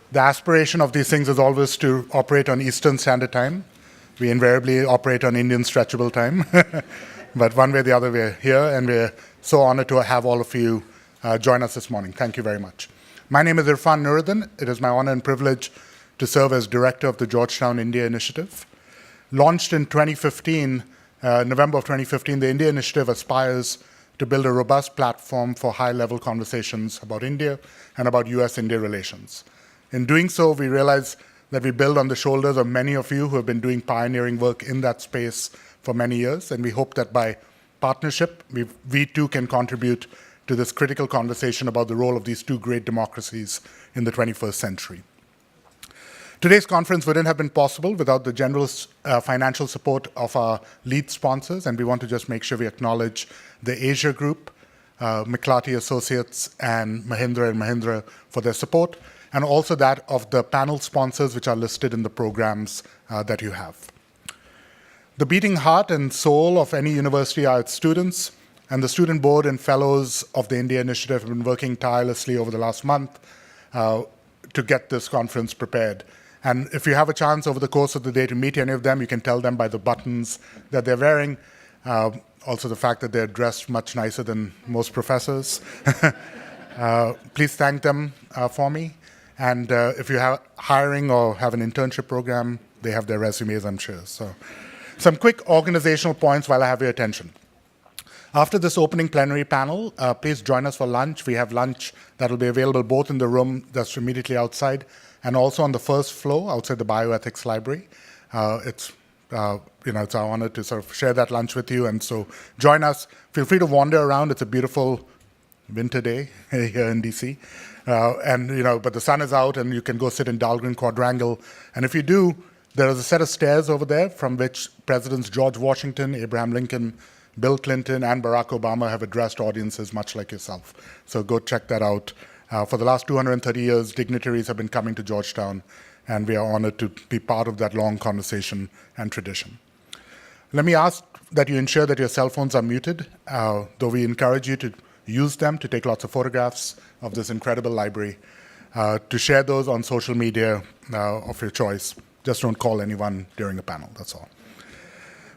The aspiration of these things is always to operate on Eastern Standard Time. We invariably operate on Indian stretchable time. But one way or the other, we're here, and we're so honored to have all of you join us this morning. Thank you very much. My name is Irfan Nuruddin. It is my honor and privilege to serve as director of the Georgetown India Initiative. Launched in 2015, November of 2015, the India Initiative aspires to build a robust platform for high-level conversations about India and about US-India relations. In doing so, we realize that we build on the shoulders of many of you who have been doing pioneering work in that space for many years, and we hope that by partnership, we too can contribute to this critical conversation about the role of these two great democracies in the 21st century. Today's conference wouldn't have been possible without the generous financial support of our lead sponsors, and we want to just make sure we acknowledge the Asia Group, McClarty Associates, and Mahindra for their support, and also that of the panel sponsors which are listed in the programs that you have. The beating heart and soul of any university are its students, and the student board and fellows of the India Initiative have been working tirelessly over the last month to get this conference prepared. And if you have a chance over the course of the day to meet any of them, you can tell them by the buttons that they're wearing, also the fact that they're dressed much nicer than most professors. Please thank them for me. And if you have hiring or have an internship program, they have their resumes, I'm sure. So, some quick organizational points while I have your attention. After this opening plenary panel, please join us for lunch. We have lunch that will be available both in the room that's immediately outside and also on the first floor outside the bioethics library. It's our honor to sort of share that lunch with you, and so join us. Feel free to wander around. It's a beautiful winter day here in DC. But the sun is out, and you can go sit in Dahlgren Quadrangle. And if you do, there is a set of stairs over there from which Presidents George Washington, Abraham Lincoln, Bill Clinton, and Barack Obama have addressed audiences much like yourself. So go check that out. For the last 230 years, dignitaries have been coming to Georgetown, and we are honored to be part of that long conversation and tradition. Let me ask that you ensure that your cell phones are muted, though we encourage you to use them to take lots of photographs of this incredible library, to share those on social media of your choice. Just don't call anyone during a panel, that's all.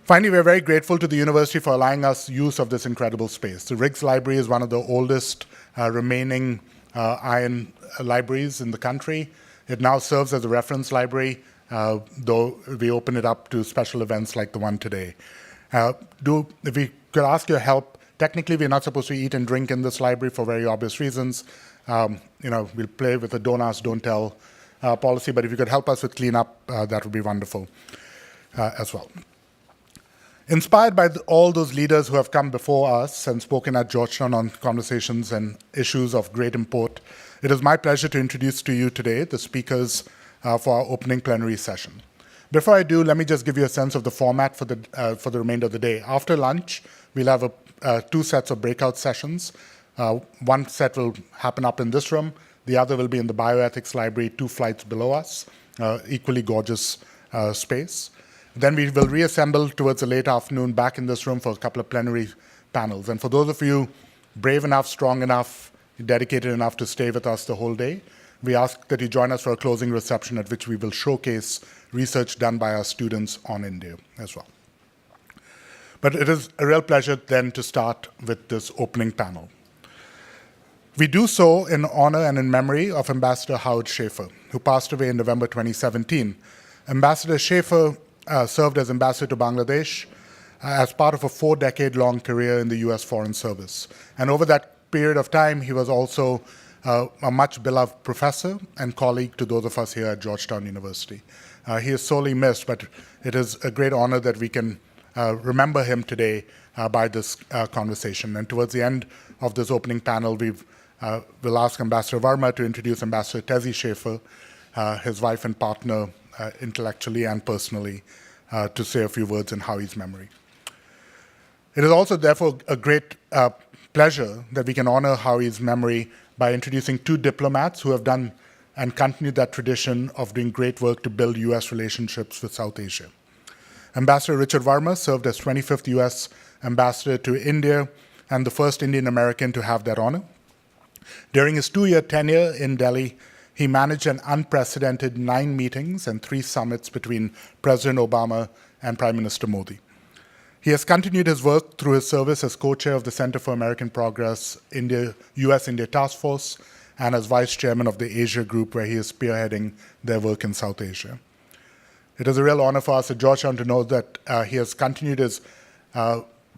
Finally, we're very grateful to the university for allowing us use of this incredible space. The Riggs Library is one of the oldest remaining iron libraries in the country. It now serves as a reference library, though we open it up to special events like the one today. If we could ask your help, technically we're not supposed to eat and drink in this library for very obvious reasons. We'll play with the don't ask, don't tell policy, but if you could help us with cleanup, that would be wonderful as well. Inspired by all those leaders who have come before us and spoken at Georgetown on conversations and issues of great import, it is my pleasure to introduce to you today the speakers for our opening plenary session. Before I do, let me just give you a sense of the format for the remainder of the day. After lunch, we'll have two sets of breakout sessions. One set will happen up in this room. The other will be in the bioethics library, 2 flights below us, equally gorgeous space. Then we will reassemble towards the late afternoon back in this room for a couple of plenary panels. And for those of you brave enough, strong enough, dedicated enough to stay with us the whole day, we ask that you join us for a closing reception at which we will showcase research done by our students on India as well. But it is a real pleasure then to start with this opening panel. We do so in honor and in memory of Ambassador Howard Schaefer, who passed away in November 2017. Ambassador Schaefer served as ambassador to Bangladesh as part of a 4-decade-long career in the US Foreign Service. And over that period of time, he was also a much beloved professor and colleague to those of us here at Georgetown University. He is sorely missed, but it is a great honor that we can remember him today by this conversation. And towards the end of this opening panel, we'll ask Ambassador Verma to introduce Ambassador Tezzy Schaefer, his wife and partner, intellectually and personally, to say a few words in Howie's memory. It is also, therefore, a great pleasure that we can honor Howie's memory by introducing 2 diplomats who have done and continued that tradition of doing great work to build US relationships with South Asia. Ambassador Richard Verma served as 25th US ambassador to India and the first Indian American to have that honor. During his 2-year tenure in Delhi, he managed an unprecedented 9 meetings and 3 summits between President Obama and Prime Minister Modi. He has continued his work through his service as co-chair of the Center for American Progress US-India Task Force and as vice chairman of the Asia Group, where he is spearheading their work in South Asia. It is a real honor for us at Georgetown to know that he has continued his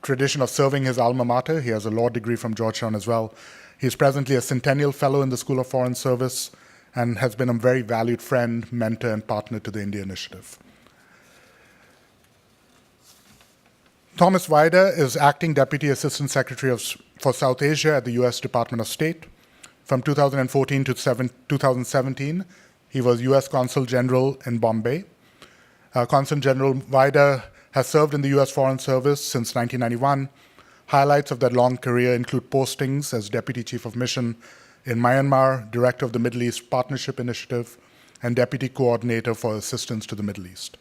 tradition of serving his alma mater. He has a law degree from Georgetown as well. He is presently a Centennial Fellow in the School of Foreign Service and has been a very valued friend, mentor, and partner to the India Initiative. Thomas Weider is Acting Deputy Assistant Secretary for South Asia at the U.S. Department of State. From 2014 to 2017, he was U.S. Consul General in Bombay. Consul General Weider has served in the U.S. Foreign Service since 1991. Highlights of that long career include postings as Deputy Chief of Mission in Myanmar, Director of the Middle East Partnership Initiative, and Deputy Coordinator for Assistance to the Middle East.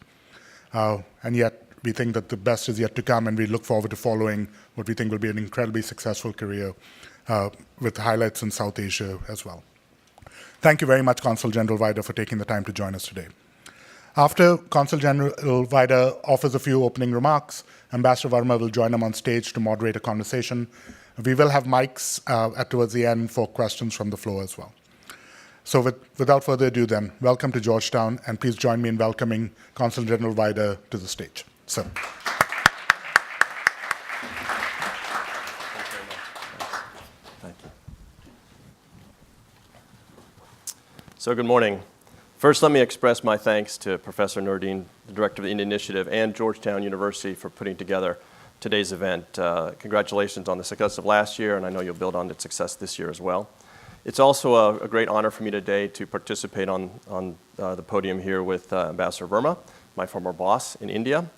And yet, we think that the best is yet to come, and we look forward to following what we think will be an incredibly successful career with highlights in South Asia as well. Thank you very much, Consul General Weider, for taking the time to join us today. After Consul General Weider offers a few opening remarks, Ambassador Verma will join him on stage to moderate a conversation. We will have mics towards the end for questions from the floor as well. So without further ado then, welcome to Georgetown, and please join me in welcoming Consul General Weider to the stage. So. Thank you. So good morning. First, let me express my thanks to Professor Nordin, the Director of the India Initiative, and Georgetown University for putting together today's event. Congratulations on the success of last year, and I know you'll build on its success this year as well. It's also a great honor for me today to participate on the podium here with Ambassador Verma, my former boss in India,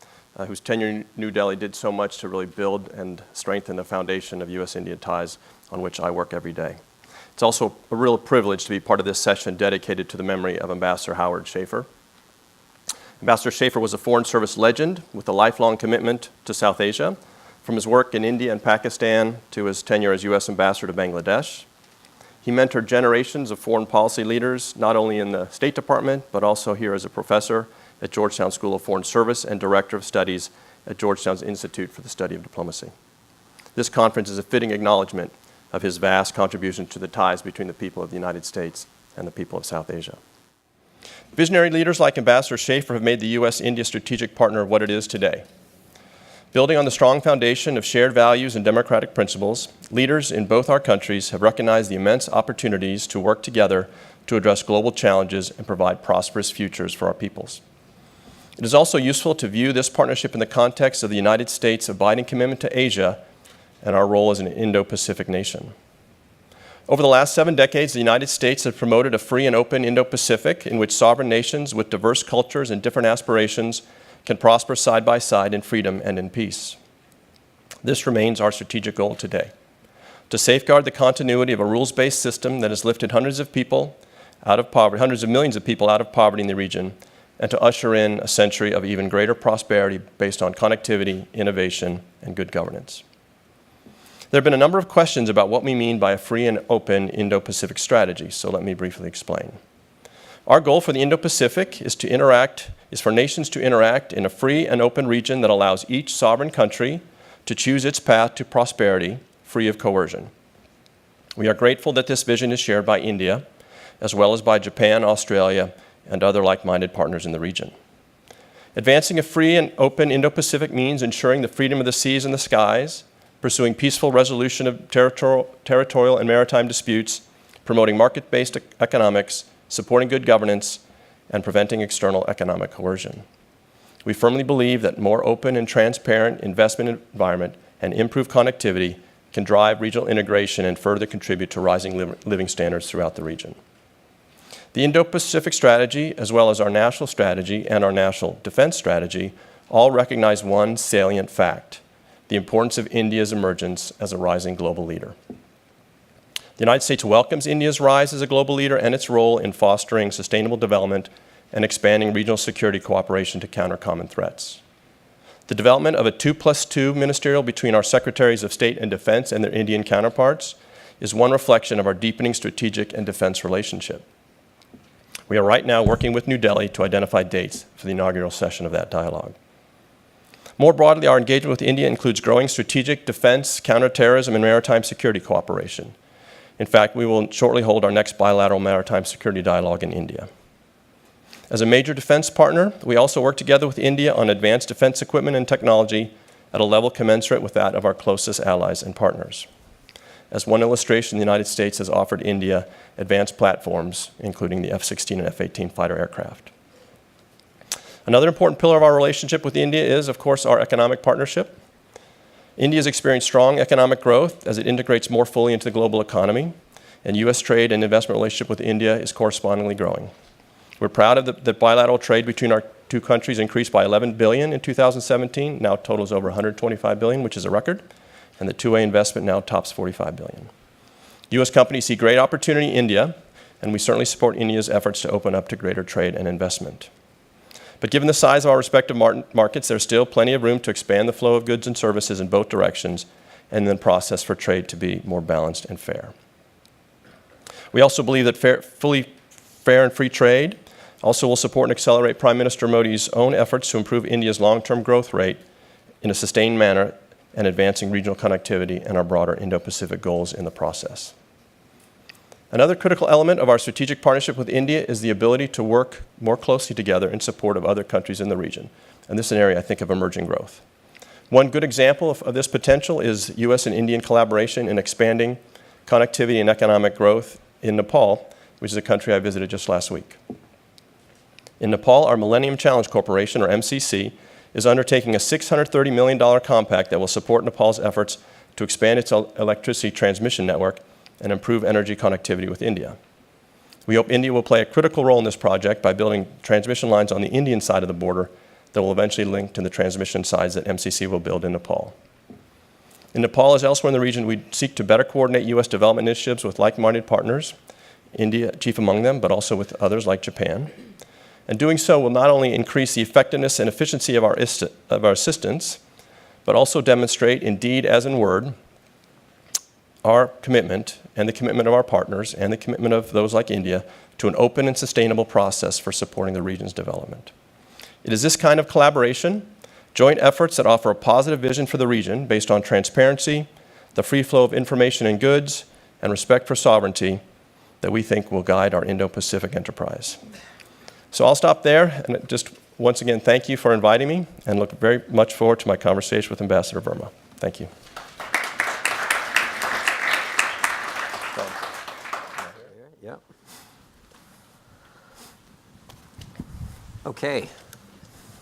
whose tenure in New Delhi did so much to really build and strengthen the foundation of U.S.-India ties on which I work every day. It's also a real privilege to be part of this session dedicated to the memory of Ambassador Howard Schaefer. Ambassador Schaefer was a Foreign Service legend with a lifelong commitment to South Asia, from his work in India and Pakistan to his tenure as U.S. Ambassador to Bangladesh. He mentored generations of foreign policy leaders, not only in the State Department, but also here as a professor at Georgetown School of Foreign Service and Director of Studies at Georgetown's Institute for the Study of Diplomacy. This conference is a fitting acknowledgement of his vast contribution to the ties between the people of the United States and the people of South Asia. Visionary leaders like Ambassador Schaefer have made the U.S.-India strategic partner what it is today. Building on the strong foundation of shared values and democratic principles, leaders in both our countries have recognized the immense opportunities to work together to address global challenges and provide prosperous futures for our peoples. It is also useful to view this partnership in the context of the United States' abiding commitment to Asia and our role as an Indo-Pacific nation. Over the last 7 decades, the United States has promoted a free and open Indo-Pacific in which sovereign nations with diverse cultures and different aspirations can prosper side by side in freedom and in peace. This remains our strategic goal today, to safeguard the continuity of a rules-based system that has lifted hundreds of people out of poverty, hundreds of millions of people out of poverty in the region, and to usher in a century of even greater prosperity based on connectivity, innovation, and good governance. There have been a number of questions about what we mean by a free and open Indo-Pacific strategy, so let me briefly explain. Our goal for the Indo-Pacific is for nations to interact in a free and open region that allows each sovereign country to choose its path to prosperity, free of coercion. We are grateful that this vision is shared by India, as well as by Japan, Australia, and other like-minded partners in the region. Advancing a free and open Indo-Pacific means ensuring the freedom of the seas and the skies, pursuing peaceful resolution of territorial and maritime disputes, promoting market-based economics, supporting good governance, and preventing external economic coercion. We firmly believe that more open and transparent investment environment and improved connectivity can drive regional integration and further contribute to rising living standards throughout the region. The Indo-Pacific strategy, as well as our national strategy and our national defense strategy, all recognize one salient fact: the importance of India's emergence as a rising global leader. The United States welcomes India's rise as a global leader and its role in fostering sustainable development and expanding regional security cooperation to counter common threats. The development of a 2+2 ministerial between our Secretaries of State and Defense and their Indian counterparts is one reflection of our deepening strategic and defense relationship. We are right now working with New Delhi to identify dates for the inaugural session of that dialogue. More broadly, our engagement with India includes growing strategic defense, counterterrorism, and maritime security cooperation. In fact, we will shortly hold our next bilateral maritime security dialogue in India. As a major defense partner, we also work together with India on advanced defense equipment and technology at a level commensurate with that of our closest allies and partners. As one illustration, the United States has offered India advanced platforms, including the F-16 and F-18 fighter aircraft. Another important pillar of our relationship with India is, of course, our economic partnership. India has experienced strong economic growth as it integrates more fully into the global economy, and U.S. trade and investment relationship with India is correspondingly growing. We're proud of the bilateral trade between our two countries increased by $11 billion in 2017, now totals over $125 billion, which is a record, and the two-way investment now tops $45 billion. U.S. companies see great opportunity in India, and we certainly support India's efforts to open up to greater trade and investment. But given the size of our respective markets, there's still plenty of room to expand the flow of goods and services in both directions, and then process for trade to be more balanced and fair. We also believe that fair and free trade also will support and accelerate Prime Minister Modi's own efforts to improve India's long-term growth rate in a sustained manner and advancing regional connectivity and our broader Indo-Pacific goals in the process. Another critical element of our strategic partnership with India is the ability to work more closely together in support of other countries in the region. And this is an area, I think, of emerging growth. One good example of this potential is U.S. and Indian collaboration in expanding connectivity and economic growth in Nepal, which is a country I visited just last week. In Nepal, our Millennium Challenge Corporation, or MCC, is undertaking a $630 million compact that will support Nepal's efforts to expand its electricity transmission network and improve energy connectivity with India. We hope India will play a critical role in this project by building transmission lines on the Indian side of the border that will eventually link to the transmission sides that MCC will build in Nepal. In Nepal, as elsewhere in the region, we seek to better coordinate U.S. development initiatives with like-minded partners, India chief among them, but also with others like Japan. And doing so will not only increase the effectiveness and efficiency of our assistance, but also demonstrate, in deed as in word, our commitment and the commitment of our partners and the commitment of those like India to an open and sustainable process for supporting the region's development. It is this kind of collaboration, joint efforts that offer a positive vision for the region based on transparency, the free flow of information and goods, and respect for sovereignty that we think will guide our Indo-Pacific enterprise. So I'll stop there and just once again thank you for inviting me and look very much forward to my conversation with Ambassador Verma. Thank you. Yeah. Okay.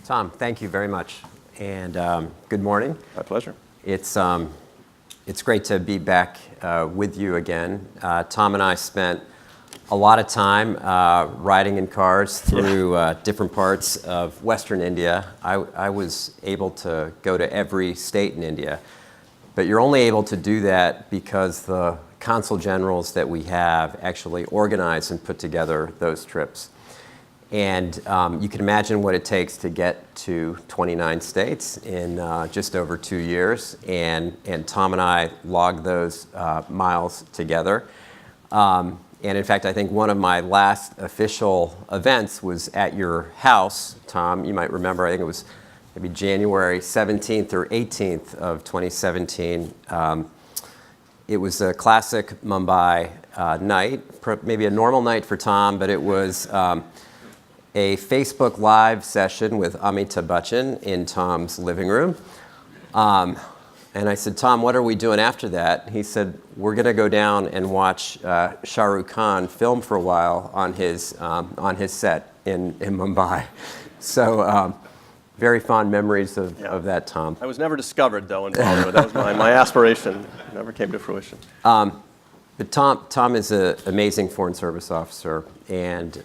Tom, thank you very much. And good morning. My pleasure. It's great to be back with you again. Tom and I spent a lot of time riding in cars through different parts of Western India. I was able to go to every state in India, but you're only able to do that because the consul generals that we have actually organize and put together those trips. And you can imagine what it takes to get to 29 states in just over 2 years. And Tom and I logged those miles together. And in fact, I think one of my last official events was at your house, Tom. You might remember, I think it was maybe January 17th or 18th of 2017. It was a classic Mumbai night, maybe a normal night for Tom, but it was a Facebook Live session with Amitabh Bachchan in Tom's living room. And I said, Tom, what are we doing after that? He said, we're going to go down and watch Shah Rukh Khan film for a while on his set in Mumbai. So very fond memories of that, Tom. I was never discovered, though, in Bollywood. That was my aspiration. It never came to fruition. But Tom is an amazing Foreign Service officer, and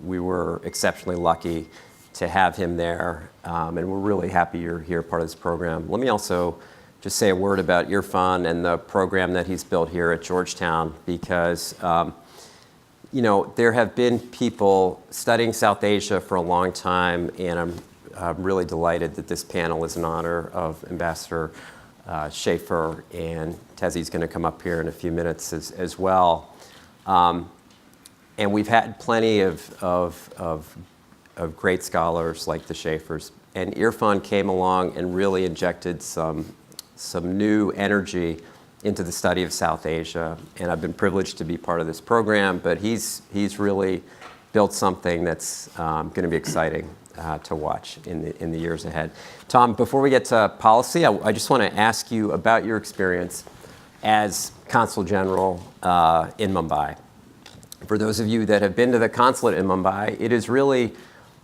we were exceptionally lucky to have him there. And we're really happy you're here, part of this program. Let me also just say a word about Irfan and the program that he's built here at Georgetown, because there have been people studying South Asia for a long time, and I'm really delighted that this panel is in honor of Ambassador Schaefer, and Tezi's going to come up here in a few minutes as well. And we've had plenty of great scholars like the Schaefers. And Irfan came along and really injected some new energy into the study of South Asia. And I've been privileged to be part of this program, but he's really built something that's going to be exciting to watch in the years ahead. Tom, before we get to policy, I just want to ask you about your experience as Consul General in Mumbai. For those of you that have been to the consulate in Mumbai, it is really,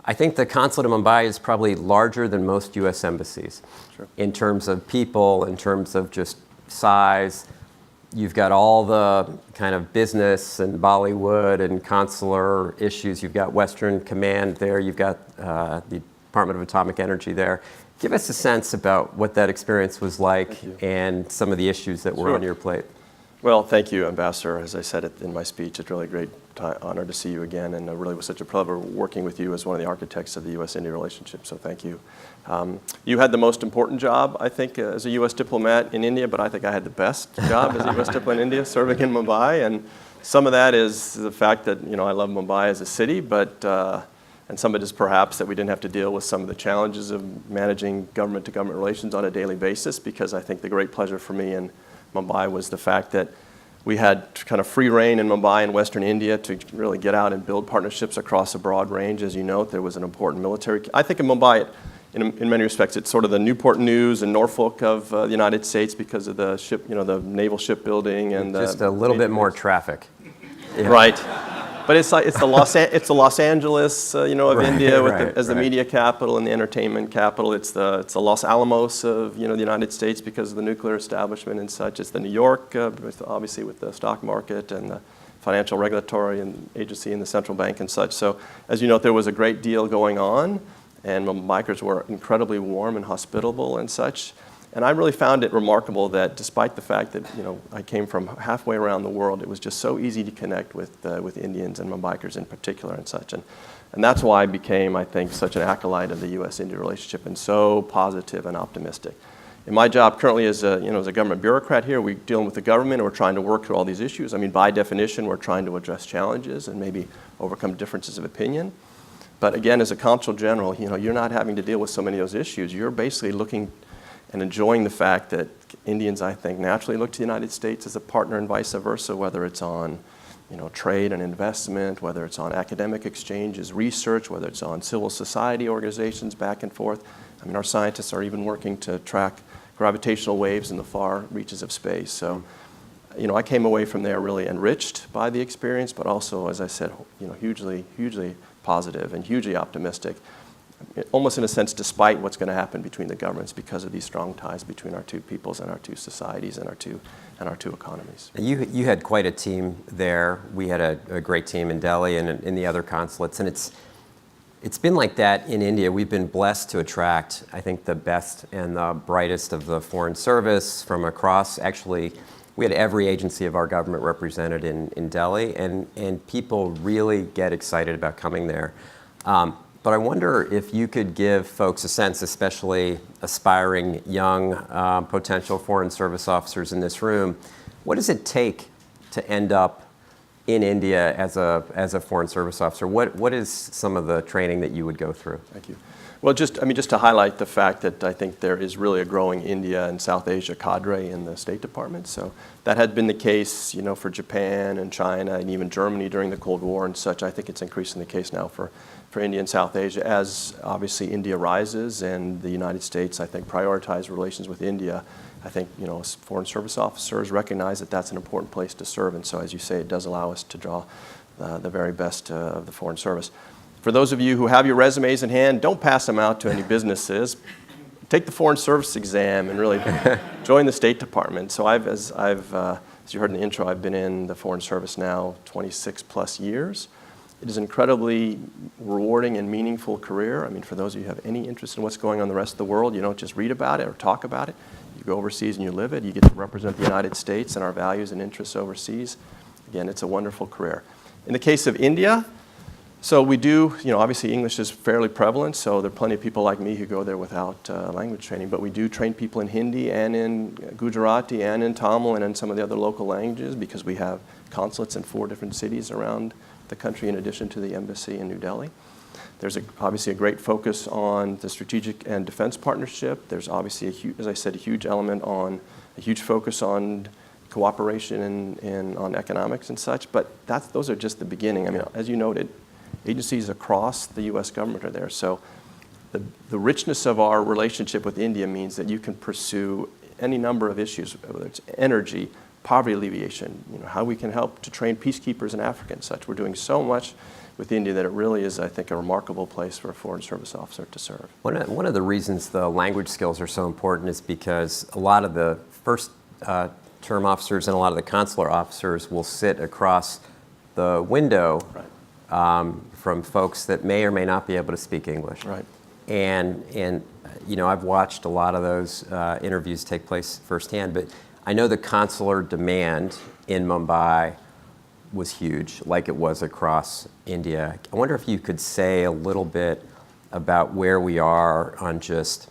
I think the consulate in Mumbai is probably larger than most U.S. embassies. Sure. In terms of people, in terms of just size. You've got all the kind of business and Bollywood and consular issues. You've got Western Command there. You've got the Department of Atomic Energy there. Give us a sense about what that experience was like and some of the issues that were on your plate. Well, thank you, Ambassador. As I said in my speech, it's really a great honor to see you again, and really was such a pleasure working with you as one of the architects of the U.S.-India relationship, so thank you. You had the most important job, I think, as a U.S. diplomat in India, but I think I had the best job as a U.S. diplomat in India, serving in Mumbai, and some of that is the fact that, I love Mumbai as a city, but and some of it is perhaps that we didn't have to deal with some of the challenges of managing government-to-government relations on a daily basis, because I think the great pleasure for me in Mumbai was the fact that we had kind of free reign in Mumbai and Western India to really get out and build partnerships across a broad range. As you note, there was an important military. I think in Mumbai, in many respects, it's sort of the Newport News and Norfolk of the United States because of the ship, the naval shipbuilding and just a little bit more traffic. Yeah. Right. But it's the Los Angeles, of India as the media capital and the entertainment capital. It's the Los Alamos of the United States because of the nuclear establishment and such. It's the New York, obviously with the stock market and the financial regulatory and agency and the central bank and such. So as you note, there was a great deal going on, and Mumbaikars were incredibly warm and hospitable and such. And I really found it remarkable that despite the fact that I came from halfway around the world, it was just so easy to connect with Indians and Mumbaikars in particular and such. And that's why I became, I think, such an acolyte of the U.S.-India relationship and so positive and optimistic. In my job currently as a government bureaucrat here, we're dealing with the government and we're trying to work through all these issues. I mean, by definition, we're trying to address challenges and maybe overcome differences of opinion. But again, as a consul general, you're not having to deal with so many of those issues. You're basically looking and enjoying the fact that Indians, I think, naturally look to the United States as a partner and vice versa, whether it's on trade and investment, whether it's on academic exchanges, research, whether it's on civil society organizations back and forth. I mean, our scientists are even working to track gravitational waves in the far reaches of space. So, I came away from there really enriched by the experience, but also, as I said, hugely, hugely positive and hugely optimistic. Almost in a sense, despite what's going to happen between the governments because of these strong ties between our two peoples and our two societies and our two economies. You had quite a team there. We had a great team in Delhi and in the other consulates, and it's been like that in India. We've been blessed to attract, I think, the best and the brightest of the foreign service from across. Actually, we had every agency of our government represented in Delhi, and people really get excited about coming there. But I wonder if you could give folks a sense, especially aspiring young potential foreign service officers in this room, what does it take to end up in India as a foreign service officer? What is some of the training that you would go through? Thank you. Well, just to highlight the fact that I think there is really a growing India and South Asia cadre in the State Department. So that had been the case, for Japan and China and even Germany during the Cold War and such. I think it's increasingly the case now for India and South Asia as obviously India rises and the United States, I think, prioritize relations with India. I think, foreign service officers recognize that that's an important place to serve. And so, as you say, it does allow us to draw the very best of the foreign service. For those of you who have your resumes in hand, don't pass them out to any businesses. Take the Foreign Service exam and really join the State Department. So as you heard in the intro, I've been in the Foreign Service now 26 plus years. It is an incredibly rewarding and meaningful career. I mean, for those of you who have any interest in what's going on in the rest of the world, you don't just read about it or talk about it. You go overseas and you live it. You get to represent the United States and our values and interests overseas. Again, it's a wonderful career. In the case of India, so we do, obviously English is fairly prevalent, so there are plenty of people like me who go there without language training, but we do train people in Hindi and in Gujarati and in Tamil and in some of the other local languages because we have consulates in 4 different cities around the country in addition to the embassy in New Delhi. There's obviously a great focus on the strategic and defense partnership. There's obviously, as I said, a huge focus on cooperation and on economics and such, but those are just the beginning. I mean, as you noted, agencies across the U.S. government are there. So the richness of our relationship with India means that you can pursue any number of issues, whether it's energy, poverty alleviation, how we can help to train peacekeepers in Africa and such. We're doing so much with India that it really is, I think, a remarkable place for a foreign service officer to serve. One of the reasons the language skills are so important is because a lot of the first term officers and a lot of the consular officers will sit across the window from folks that may or may not be able to speak English. Right. And I've watched a lot of those interviews take place firsthand, but I know the consular demand in Mumbai was huge, like it was across India. I wonder if you could say a little bit about where we are on just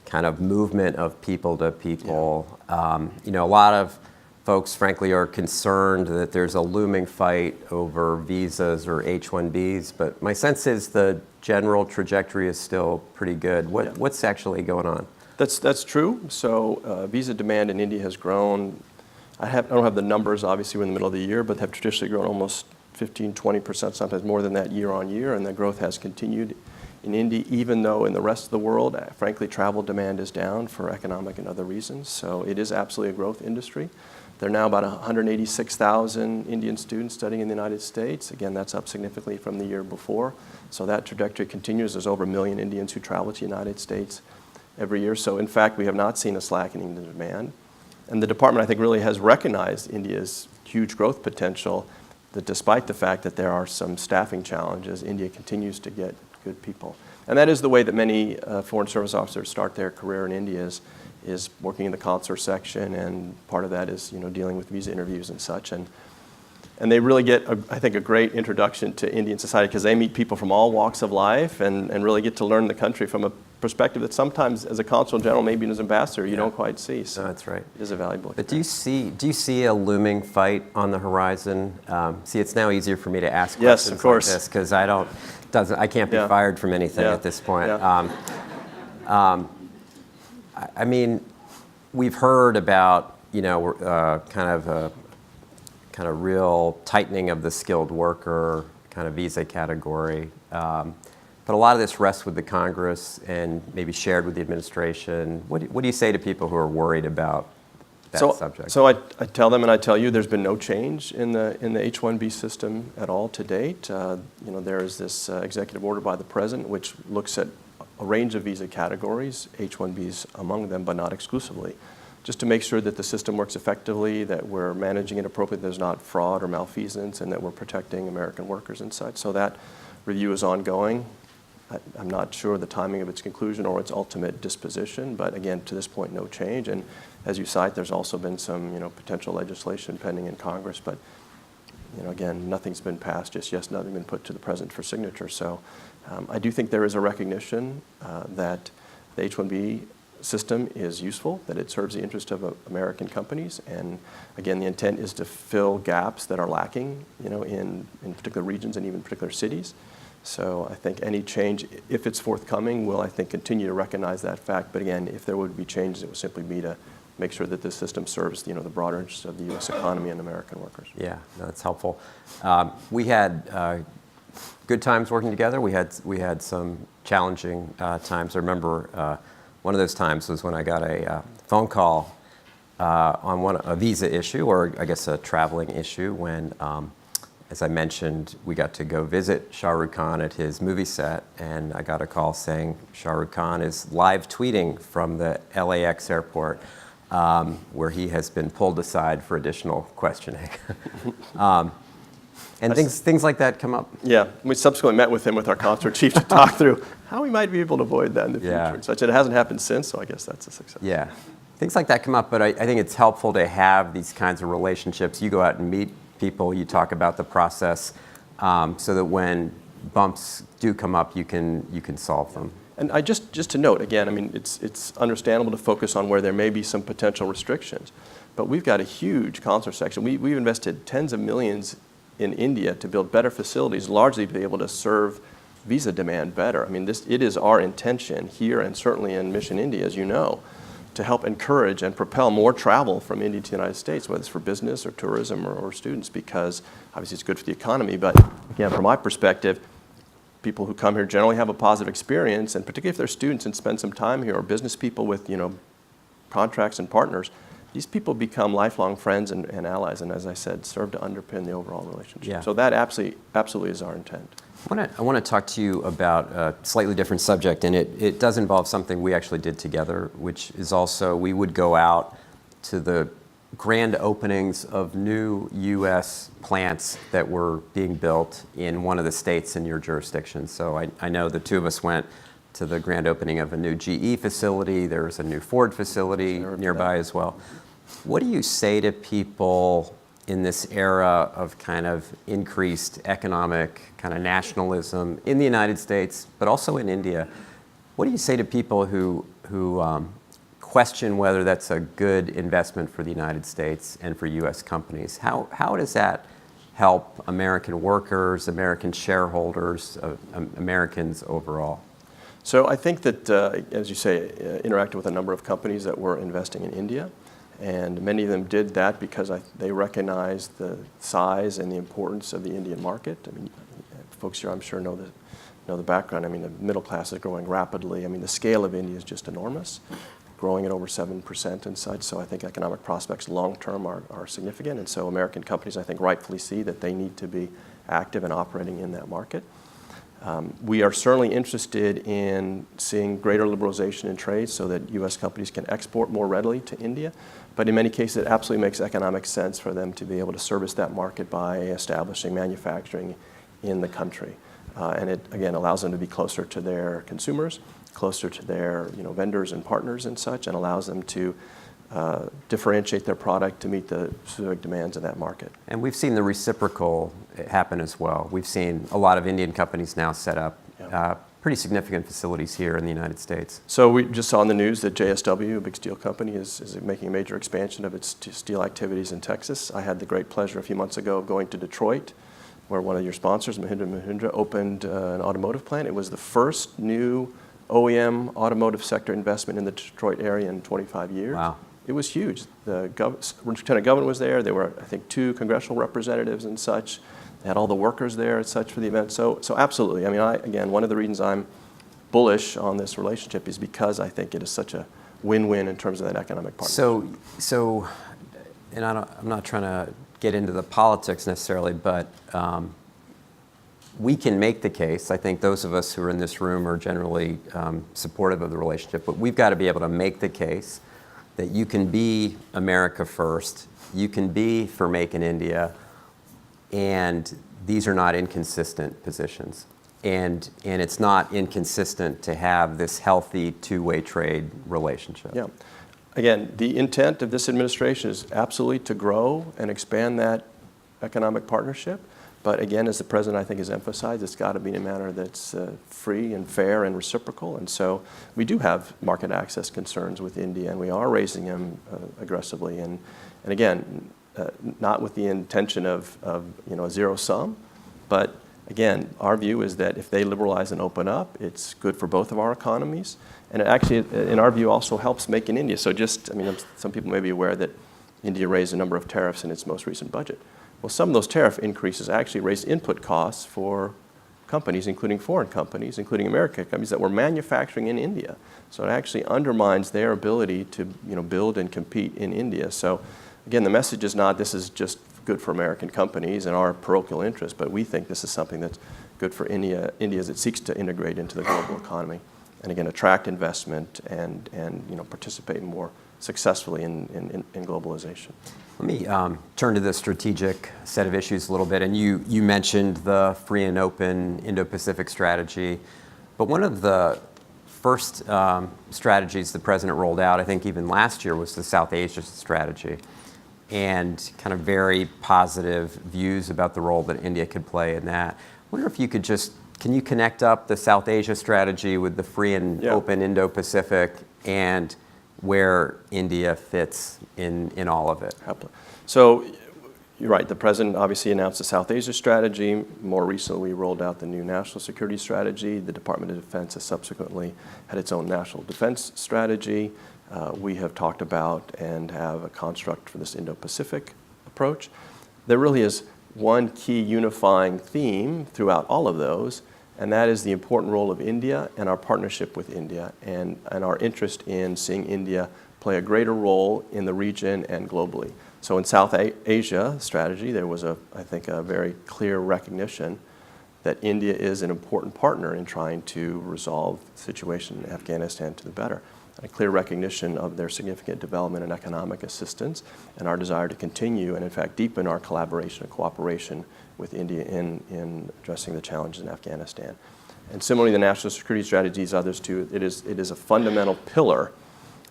kind of movement of people to people. Yeah. A lot of folks, frankly, are concerned that there's a looming fight over visas or H-1Bs, but my sense is the general trajectory is still pretty good. What's actually going on? That's true. So visa demand in India has grown. I don't have the numbers, obviously, we're in the middle of the year, but have traditionally grown almost 15, 20%, sometimes more than that year on year, and that growth has continued in India, even though in the rest of the world, frankly, travel demand is down for economic and other reasons. So it is absolutely a growth industry. There are now about 186,000 Indian students studying in the United States. Again, that's up significantly from the year before. So that trajectory continues. There's over 1 million Indians who travel to the United States every year. So in fact, we have not seen a slackening in demand. And the department, I think, really has recognized India's huge growth potential, that despite the fact that there are some staffing challenges, India continues to get good people. And that is the way that many foreign service officers start their career in India, is working in the consular section, and part of that is dealing with visa interviews and such. And they really get, I think, a great introduction to Indian society because they meet people from all walks of life and really get to learn the country from a perspective that sometimes as a consul general, maybe as an ambassador, you don't quite see. So that's right. It is a valuable experience. But do you see a looming fight on the horizon? See, it's now easier for me to ask yes, questions of course. like this because I can't be fired from anything at this point. Yeah. I mean, we've heard about kind of real tightening of the skilled worker kind of visa category. But a lot of this rests with the Congress and maybe shared with the administration. What do you say to people who are worried about that subject? So I tell them, and I tell you, there's been no change in the H-1B system at all to date. There is this executive order by the president which looks at a range of visa categories, H-1Bs among them, but not exclusively, just to make sure that the system works effectively, that we're managing it appropriately, there's not fraud or malfeasance, and that we're protecting American workers and such. So that review is ongoing. I'm not sure the timing of its conclusion or its ultimate disposition, but again, to this point, no change. And as you cite, there's also been some potential legislation pending in Congress, but again, nothing's been passed just yet, nothing been put to the president for signature. So I do think there is a recognition that the H-1B system is useful, that it serves the interest of American companies, and again, the intent is to fill gaps that are lacking, in particular regions and even particular cities. So I think any change, if it's forthcoming, will, I think, continue to recognize that fact. But again, if there would be changes, it would simply be to make sure that the system serves, the broader interests of the U.S. economy and American workers. Yeah, that's helpful. We had good times working together. We had some challenging times. I remember one of those times was when I got a phone call on a visa issue, or I guess a traveling issue, when, as I mentioned, we got to go visit Shah Rukh Khan at his movie set, and I got a call saying Shah Rukh Khan is live tweeting from the LAX airport, where he has been pulled aside for additional questioning. And things like that come up. Yeah, we subsequently met with him, with our consular chief, to talk through how we might be able to avoid that in the future and such. It hasn't happened since, so I guess that's a success. Yeah, things like that come up, but I think it's helpful to have these kinds of relationships. You go out and meet people, you talk about the process, so that when bumps do come up, you can solve them. And just to note, again, I mean, it's understandable to focus on where there may be some potential restrictions, but we've got a huge consular section. We've invested tens of millions in India to build better facilities, largely to be able to serve visa demand better. I mean, it is our intention here and certainly in Mission India, as you know, to help encourage and propel more travel from India to the United States, whether it's for business or tourism or students, because obviously it's good for the economy. But again, from my perspective, people who come here generally have a positive experience, and particularly if they're students and spend some time here, or business people with contracts and partners, these people become lifelong friends and allies, and as I said, serve to underpin the overall relationship. Yeah. So that absolutely is our intent. I want to talk to you about a slightly different subject, and it does involve something we actually did together, which is also we would go out to the grand openings of new U.S. plants that were being built in one of the states in your jurisdiction. So I know the two of us went to the grand opening of a new GE facility. There's a new Ford facility nearby as well. What do you say to people in this era of kind of increased economic kind of nationalism in the United States, but also in India? What do you say to people who question whether that's a good investment for the United States and for U.S. companies? How does that help American workers, American shareholders, Americans overall? So I think that, as you say, interacted with a number of companies that were investing in India. And many of them did that because they recognized the size and the importance of the Indian market. I mean, folks here, I'm sure, know the background. I mean, the middle class is growing rapidly. I mean, the scale of India is just enormous, growing at over 7% and such. So I think economic prospects long-term are significant. And so American companies, I think, rightfully see that they need to be active and operating in that market. We are certainly interested in seeing greater liberalization in trade so that U.S. companies can export more readily to India. But in many cases, it absolutely makes economic sense for them to be able to service that market by establishing manufacturing in the country. And it, again, allows them to be closer to their consumers, closer to their vendors and partners and such, and allows them to differentiate their product to meet the specific demands of that market. And we've seen the reciprocal happen as well. We've seen a lot of Indian companies now set up pretty significant facilities here in the United States. So we just saw in the news that JSW, a big steel company, is making a major expansion of its steel activities in Texas. I had the great pleasure a few months ago of going to Detroit, where one of your sponsors, Mahindra & Mahindra, opened an automotive plant. It was the first new OEM automotive sector investment in the Detroit area in 25 years. Wow. It was huge. The Lieutenant Governor was there. There were, I think, 2 congressional representatives and such. They had all the workers there and such for the event. So absolutely. I mean, again, one of the reasons I'm bullish on this relationship is because I think it is such a win-win in terms of that economic partnership. So, and I'm not trying to get into the politics necessarily, but we can make the case. I think those of us who are in this room are generally supportive of the relationship, but we've got to be able to make the case that you can be America first, you can be for Make in India, and these are not inconsistent positions. And it's not inconsistent to have this healthy two-way trade relationship. Yeah. Again, the intent of this administration is absolutely to grow and expand that economic partnership. But again, as the President, I think, has emphasized, it's got to be in a manner that's free and fair and reciprocal. And so we do have market access concerns with India, and we are raising them aggressively. And again, not with the intention of a zero sum, but again, our view is that if they liberalize and open up, it's good for both of our economies. And it actually, in our view, also helps Make in India. So some people may be aware that India raised a number of tariffs in its most recent budget. Well, some of those tariff increases actually raised input costs for companies, including foreign companies, including American companies that were manufacturing in India. So it actually undermines their ability to build and compete in India. So again, the message is not this is just good for American companies and our parochial interest, but we think this is something that's good for India as it seeks to integrate into the global economy and again attract investment and participate more successfully in globalization. Let me turn to the strategic set of issues a little bit. And you mentioned the free and open Indo-Pacific strategy. But one of the first strategies the President rolled out, I think even last year, was the South Asia strategy. And kind of very positive views about the role that India could play in that. I wonder if you could can you connect up the South Asia strategy with the free and open Indo-Pacific and where India fits in all of it? So You're right. The president obviously announced the South Asia strategy. More recently, we rolled out the new national security strategy. The Department of Defense has subsequently had its own national defense strategy. We have talked about and have a construct for this Indo-Pacific approach. There really is one key unifying theme throughout all of those, and that is the important role of India and our partnership with India and our interest in seeing India play a greater role in the region and globally. So in South Asia strategy, there was, I think, a very clear recognition that India is an important partner in trying to resolve the situation in Afghanistan to the better. A clear recognition of their significant development and economic assistance and our desire to continue and, in fact, deepen our collaboration and cooperation with India in addressing the challenges in Afghanistan. And similarly, the national security strategies, others too, it is a fundamental pillar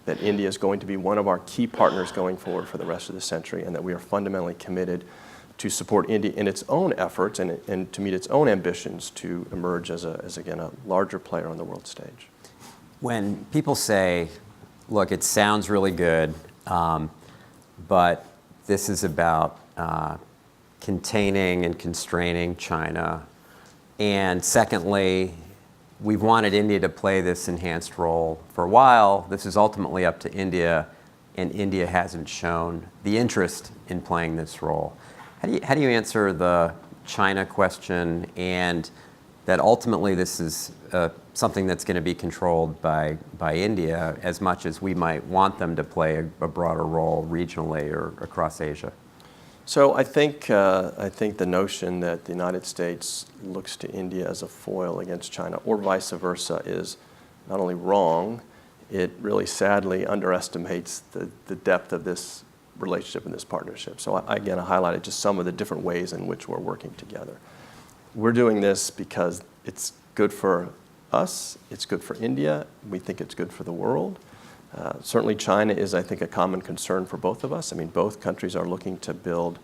that India is going to be one of our key partners going forward for the rest of the century, and that we are fundamentally committed to support India in its own efforts and to meet its own ambitions to emerge as again, a larger player on the world stage. When people say, look, it sounds really good, but this is about containing and constraining China, and secondly, we've wanted India to play this enhanced role for a while. This is ultimately up to India, and India hasn't shown the interest in playing this role. How do you answer the China question, and that ultimately this is something that's going to be controlled by India as much as we might want them to play a broader role regionally or across Asia? So I think the notion that the United States looks to India as a foil against China, or vice versa, is not only wrong, it really sadly underestimates the depth of this relationship and this partnership. So I highlighted just some of the different ways in which we're working together. We're doing this because it's good for us, it's good for India, we think it's good for the world. Certainly China is, I think, a common concern for both of us. I mean, both countries are looking to build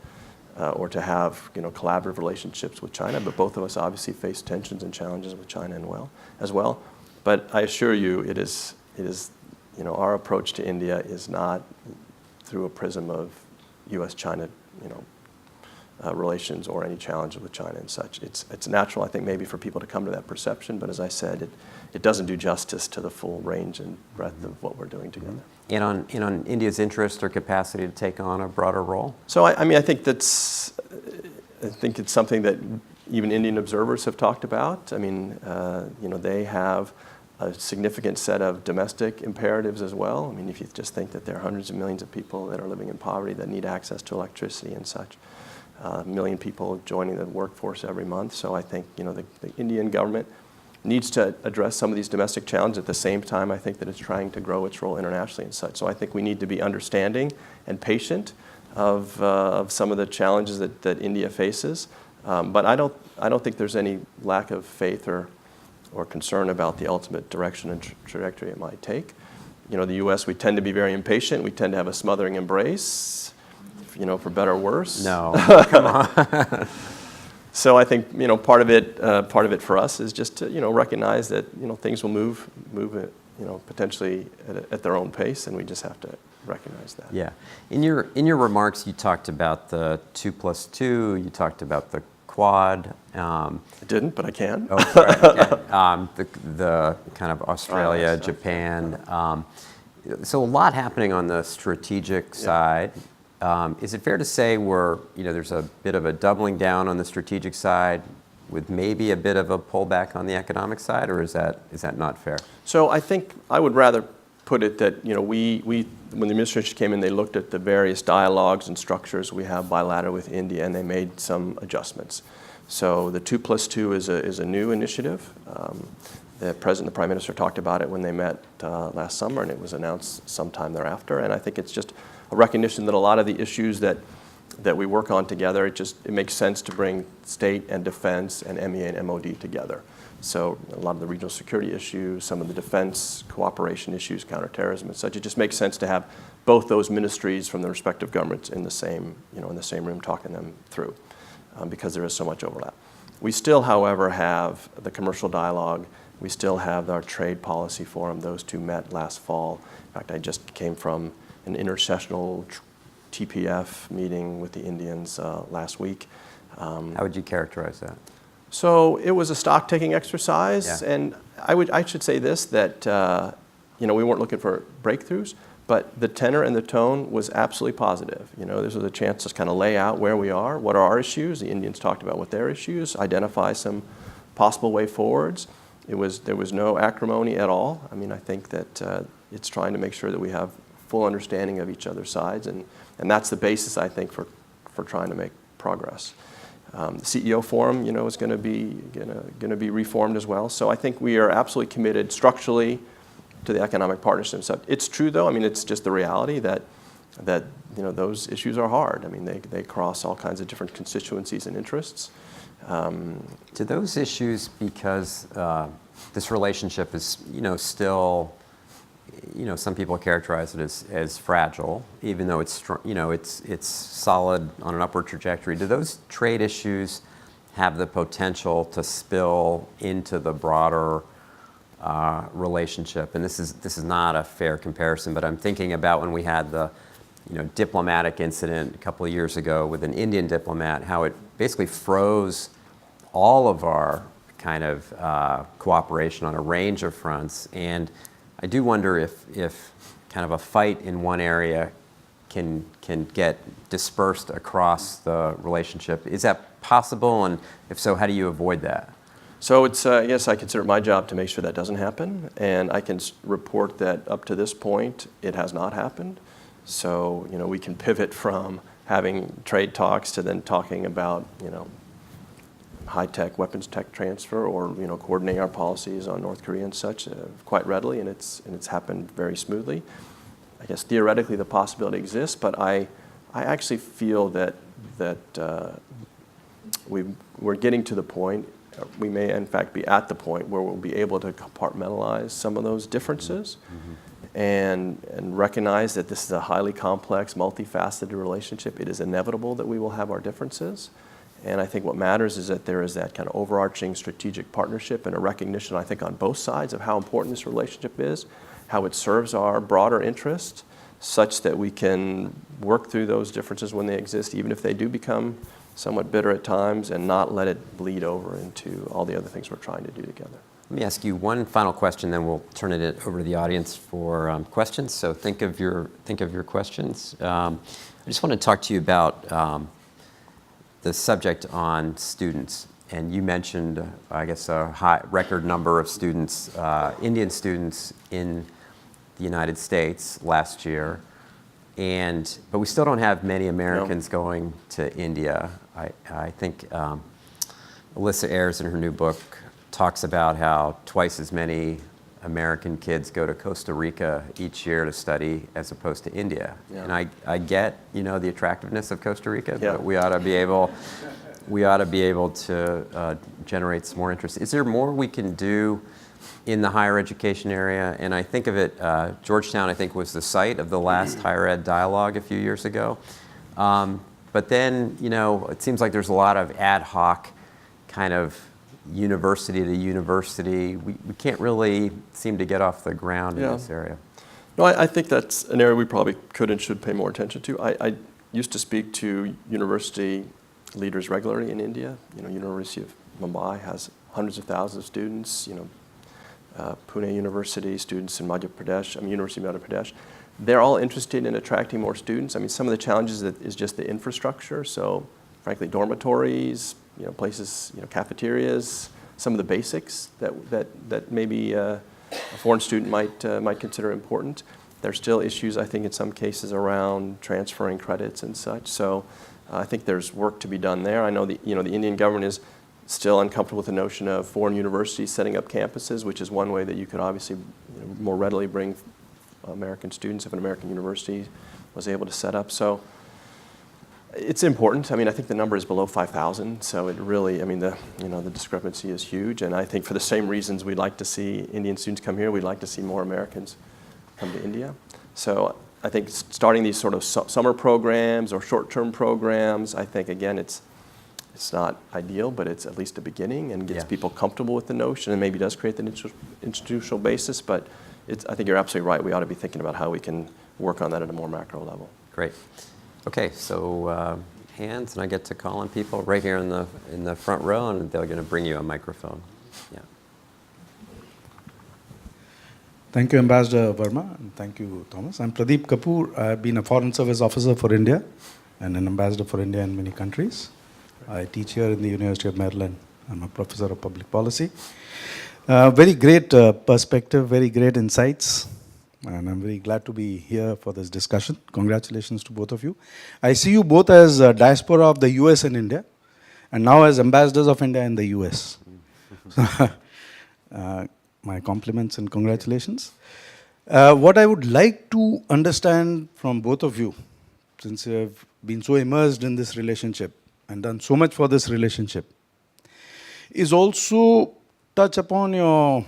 or to have collaborative relationships with China, but both of us obviously face tensions and challenges with China as well. But I assure you, it is our approach to India is not through a prism of U.S.-China relations or any challenges with China and such. It's natural, I think, maybe for people to come to that perception, but as I said, it doesn't do justice to the full range and breadth of what we're doing together. And on India's interest or capacity to take on a broader role? So I think it's something that even Indian observers have talked about. I mean, they have a significant set of domestic imperatives as well. I mean, if you just think that there are hundreds of millions of people that are living in poverty that need access to electricity and such. 1 million people joining the workforce every month. So I think the Indian government needs to address some of these domestic challenges at the same time I think that it's trying to grow its role internationally and such. So I think we need to be understanding and patient of some of the challenges that India faces. But I don't think there's any lack of faith or concern about the ultimate direction and trajectory it might take. The U.S., we tend to be very impatient. We tend to have a smothering embrace. For better or worse. No, come on. So I think part of it for us is just to recognize that things will move potentially at their own pace, and we just have to recognize that. Yeah. In your remarks, you talked about the 2+2. You talked about the Quad. I didn't, but I can. Oh, right. Okay. The kind of Australia, Japan. So a lot happening on the strategic side. Is it fair to say there's a bit of a doubling down on the strategic side with maybe a bit of a pullback on the economic side, or is that not fair? So I think I would rather put it that we when the administration came in, they looked at the various dialogues and structures we have bilateral with India, and they made some adjustments. So the 2+2 is a new initiative. The President and the Prime Minister talked about it when they met last summer, and it was announced sometime thereafter. And I think it's just a recognition that a lot of the issues that we work on together, it makes sense to bring state and defense and MEA and MOD together. So a lot of the regional security issues, some of the defense cooperation issues, counterterrorism and such, it just makes sense to have both those ministries from the respective governments in the same room talking them through because there is so much overlap. We still, however, have the commercial dialogue. We still have our trade policy forum. Those two met last fall. In fact, I just came from an intersessional TPF meeting with the Indians last week. How would you characterize that? So it was a stock-taking exercise, Yeah. and I should say this, that we weren't looking for breakthroughs, but the tenor and the tone was absolutely positive. This was a chance to kind of lay out where we are, what are our issues. The Indians talked about what their issues, identify some possible way forwards. There was no acrimony at all. I think that it's trying to make sure that we have full understanding of each other's sides, and that's the basis, I think, for trying to make progress. The CEO forum, is going to be reformed as well. So I think we are absolutely committed structurally to the economic partnership stuff. It's true, though. It's just the reality that those issues are hard. They cross all kinds of different constituencies and interests. Do those issues, because this relationship is, still, some people characterize it as fragile, even though it's solid on an upward trajectory. Do those trade issues have the potential to spill into the broader relationship? And this is not a fair comparison, but I'm thinking about when we had the diplomatic incident a couple of years ago with an Indian diplomat, how it basically froze all of our kind of cooperation on a range of fronts. And I do wonder if kind of a fight in one area can get dispersed across the relationship. Is that possible? And if so, how do you avoid that? So it's, yes, I consider it my job to make sure that doesn't happen. And I can report that up to this point, it has not happened. So, we can pivot from having trade talks to then talking about, high-tech weapons tech transfer, or coordinating our policies on North Korea and such quite readily, and it's happened very smoothly. I guess theoretically the possibility exists, but I actually feel that we're getting to the point. We may in fact be at the point where we'll be able to compartmentalize some of those differences, and recognize that this is a highly complex, multifaceted relationship. It is inevitable that we will have our differences. And I think what matters is that there is that kind of overarching strategic partnership and a recognition, I think, on both sides of how important this relationship is, how it serves our broader interest, such that we can work through those differences when they exist, even if they do become somewhat bitter at times, and not let it bleed over into all the other things we're trying to do together. Let me ask you one final question, then we'll turn it over to the audience for questions. So think of your questions. I just want to talk to you about the subject on students. And you mentioned, I guess, a high record number of students, Indian students in the United States last year. But we still don't have many Americans going to India. I think Alyssa Ayers in her new book talks about how twice as many American kids go to Costa Rica each year to study as opposed to India. Yeah. And I get, the attractiveness of Costa Rica, yeah, but we ought to be able to generate some more interest. Is there more we can do in the higher education area? And I think of it, Georgetown, I think, was the site of the last higher ed dialogue a few years ago. But then, it seems like there's a lot of ad hoc kind of university to university. We can't really seem to get off the ground in this area. No, I think that's an area we probably could and should pay more attention to. I used to speak to university leaders regularly in India. University of Mumbai has hundreds of thousands of students. Pune University, students in Madhya Pradesh, University of Madhya Pradesh. They're all interested in attracting more students. Some of the challenges is just the infrastructure. So, frankly, dormitories, places, cafeterias, some of the basics that maybe a foreign student might consider important. There's still issues, I think, in some cases around transferring credits and such. So, I think there's work to be done there. I know the Indian government is still uncomfortable with the notion of foreign universities setting up campuses, which is one way that you could obviously more readily bring American students if an American university was able to set up. So it's important. I think the number is below 5,000, so it really, the discrepancy is huge. And I think for the same reasons we'd like to see Indian students come here, we'd like to see more Americans come to India. So I think starting these sort of summer programs or short-term programs, I think, again, it's not ideal, but it's at least a beginning and gets people comfortable with the notion and maybe does create the institutional basis. But I think you're absolutely right. We ought to be thinking about how we can work on that at a more macro level. Great. Okay, so hands, and I get to call on people right here in the front row, and they're going to bring you a microphone. Yeah. Thank you, Ambassador Verma, and thank you, Thomas. I'm Pradeep Kapoor. I've been a Foreign Service Officer for India and an Ambassador for India in many countries. I teach here in the University of Maryland. I'm a Professor of Public Policy. Very great perspective, very great insights, and I'm very glad to be here for this discussion. Congratulations to both of you. I see you both as diaspora of the US and India, and now as ambassadors of India in the US. My compliments and congratulations. What I would like to understand from both of you, since you have been so immersed in this relationship and done so much for this relationship, is also touch upon your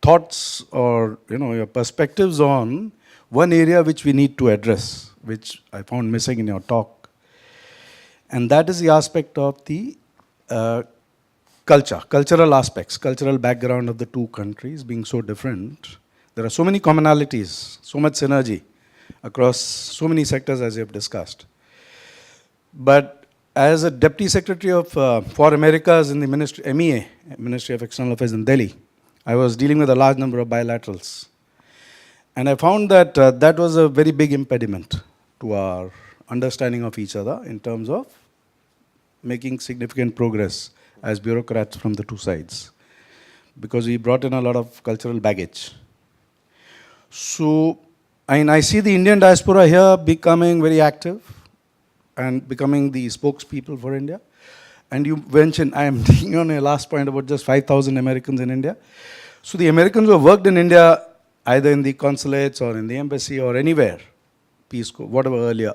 thoughts or your perspectives on one area which we need to address, which I found missing in your talk, and that is the aspect of the cultural aspects, cultural background of the two countries being so different. There are so many commonalities, so much synergy across so many sectors as you have discussed. But as a Deputy Secretary for Americas in the MEA, Ministry of External Affairs in Delhi, I was dealing with a large number of bilaterals. And I found that that was a very big impediment to our understanding of each other in terms of making significant progress as bureaucrats from the two sides, because we brought in a lot of cultural baggage. So, I see the Indian diaspora here becoming very active and becoming the spokespeople for India. And you mentioned, I am taking on your last point about just 5,000 Americans in India. So the Americans who have worked in India, either in the consulates or in the embassy or anywhere, Peace Corps, whatever earlier,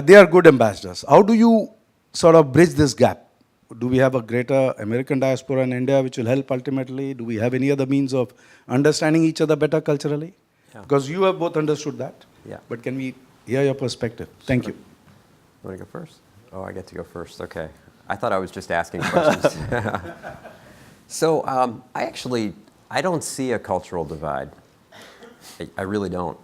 they are good ambassadors. How do you sort of bridge this gap? Do we have a greater American diaspora in India which will help ultimately? Do we have any other means of understanding each other better culturally? Yeah. Because you have both understood that. Yeah. But can we hear your perspective? Thank you. You want to go first? Oh, I get to go first. Okay. I thought I was just asking questions. So I don't see a cultural divide. I really don't.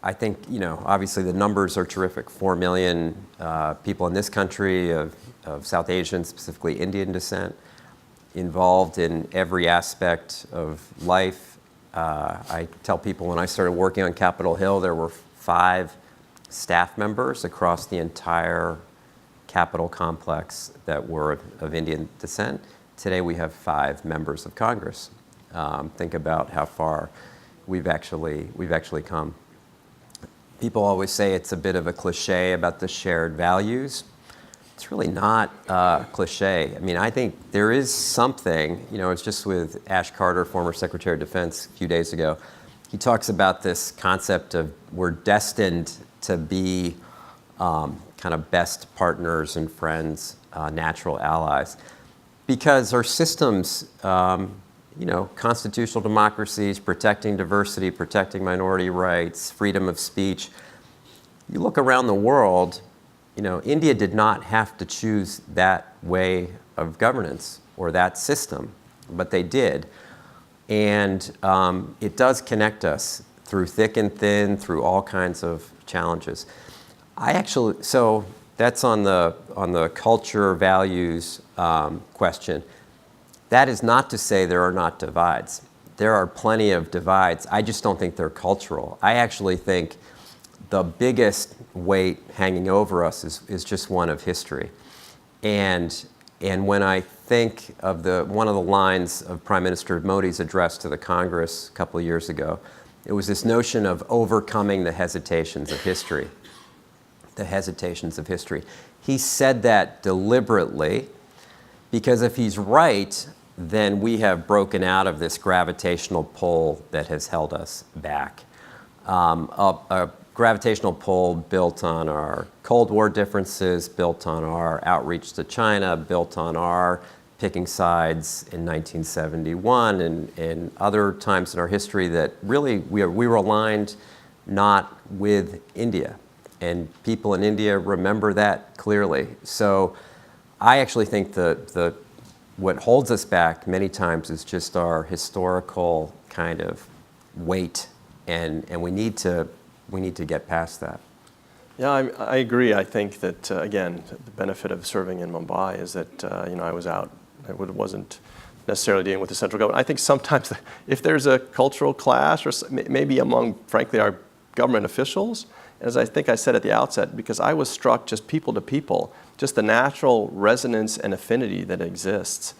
I think, obviously the numbers are terrific. 4 million people in this country of South Asian, specifically Indian descent, involved in every aspect of life. I tell people when I started working on Capitol Hill, there were 5 staff members across the entire Capitol complex that were of Indian descent. Today we have 5 members of Congress. Think about how far we've actually come. People always say it's a bit of a cliche about the shared values. It's really not a cliche. I mean, I think there is something, I was just with Ash Carter, former Secretary of Defense, a few days ago. He talks about this concept of we're destined to be kind of best partners and friends, natural allies, because our systems, constitutional democracies, protecting diversity, protecting minority rights, freedom of speech. You look around the world, India did not have to choose that way of governance or that system, but they did. And it does connect us through thick and thin, through all kinds of challenges. So that's on the culture, values question. That is not to say there are not divides. There are plenty of divides. I just don't think they're cultural. I actually think the biggest weight hanging over us is just one of history. And when I think of one of the lines of Prime Minister Modi's address to the Congress a couple of years ago, it was this notion of overcoming the hesitations of history. The hesitations of history. He said that deliberately because if he's right, then we have broken out of this gravitational pull that has held us back. A gravitational pull built on our Cold War differences, built on our outreach to China, built on our picking sides in 1971 and other times in our history that really we were aligned not with India. And people in India remember that clearly. So I actually think what holds us back many times is just our historical kind of weight, and we need to we need to get past that. Yeah, I agree. I think that, again, the benefit of serving in Mumbai is that, I was out. I wasn't necessarily dealing with the central government. I think sometimes if there's a cultural clash, or maybe among, frankly, our government officials, as I think I said at the outset, because I was struck just people to people, just the natural resonance and affinity that exists.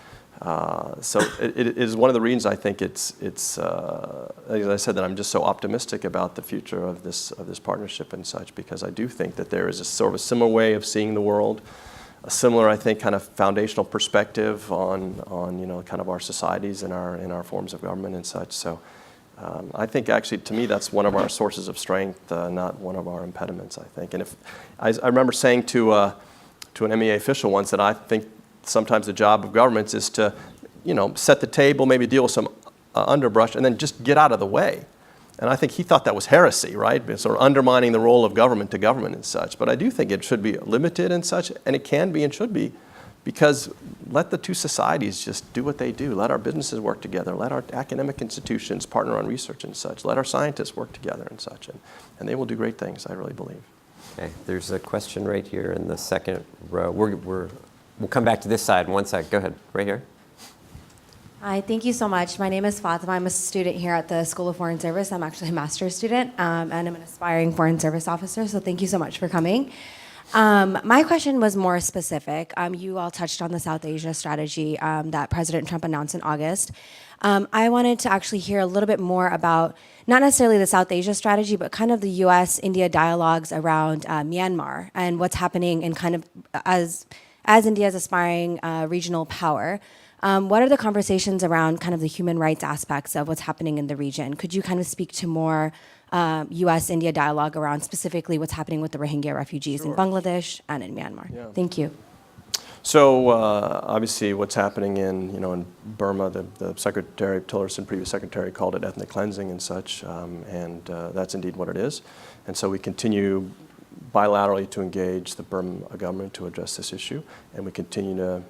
So it is one of the reasons I think it's as I said, that I'm just so optimistic about the future of this partnership and such, because I do think that there is a sort of a similar way of seeing the world, a similar, I think, kind of foundational perspective on kind of our societies and our forms of government and such. So I think actually, to me, that's one of our sources of strength, not one of our impediments, I think. And if I remember saying to an MEA official once that I think sometimes the job of governments is to, set the table, maybe deal with some underbrush, and then just get out of the way. And I think he thought that was heresy, right? Sort of undermining the role of government to government and such. But I do think it should be limited and such, and it can be and should be, because let the two societies just do what they do. Let our businesses work together. Let our academic institutions partner on research and such. Let our scientists work together and such. And they will do great things, I really believe. Okay, there's a question right here in the second row. We'll come back to this side in one sec. Go ahead, right here. Hi, thank you so much. My name is Fatima. I'm a student here at the School of Foreign Service. I'm actually a master's student, and I'm an aspiring foreign service officer, so thank you so much for coming. My question was more specific. You all touched on the South Asia strategy that President Trump announced in August. I wanted to actually hear a little bit more about not necessarily the South Asia strategy, but kind of the U.S.-India dialogues around Myanmar and what's happening in kind of as India's aspiring regional power. What are the conversations around kind of the human rights aspects of what's happening in the region? Could you kind of speak to more U.S.-India dialogue around specifically what's happening with the Rohingya refugees in Bangladesh and in Myanmar? Yeah. Thank you. So obviously what's happening in Burma, the Secretary Tillerson, previous secretary, called it ethnic cleansing and such, and that's indeed what it is. And so we continue bilaterally to engage the Burma government to address this issue, and we continue to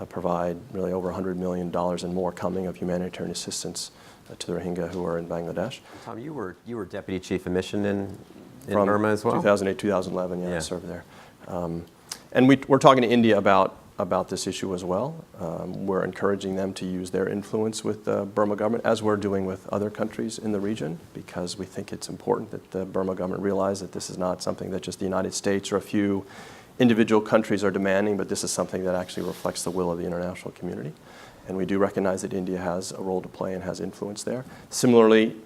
provide really over $100 million and more coming of humanitarian assistance to the Rohingya who are in Bangladesh. Tom, you were Deputy Chief of Mission in Burma as well? 2008, 2011, yeah. I served there. And we're talking to India about this issue as well. We're encouraging them to use their influence with the Burma government, as we're doing with other countries in the region, because we think it's important that the Burma government realize that this is not something that just the United States or a few individual countries are demanding, but this is something that actually reflects the will of the international community. And we do recognize that India has a role to play and has influence there. Similarly,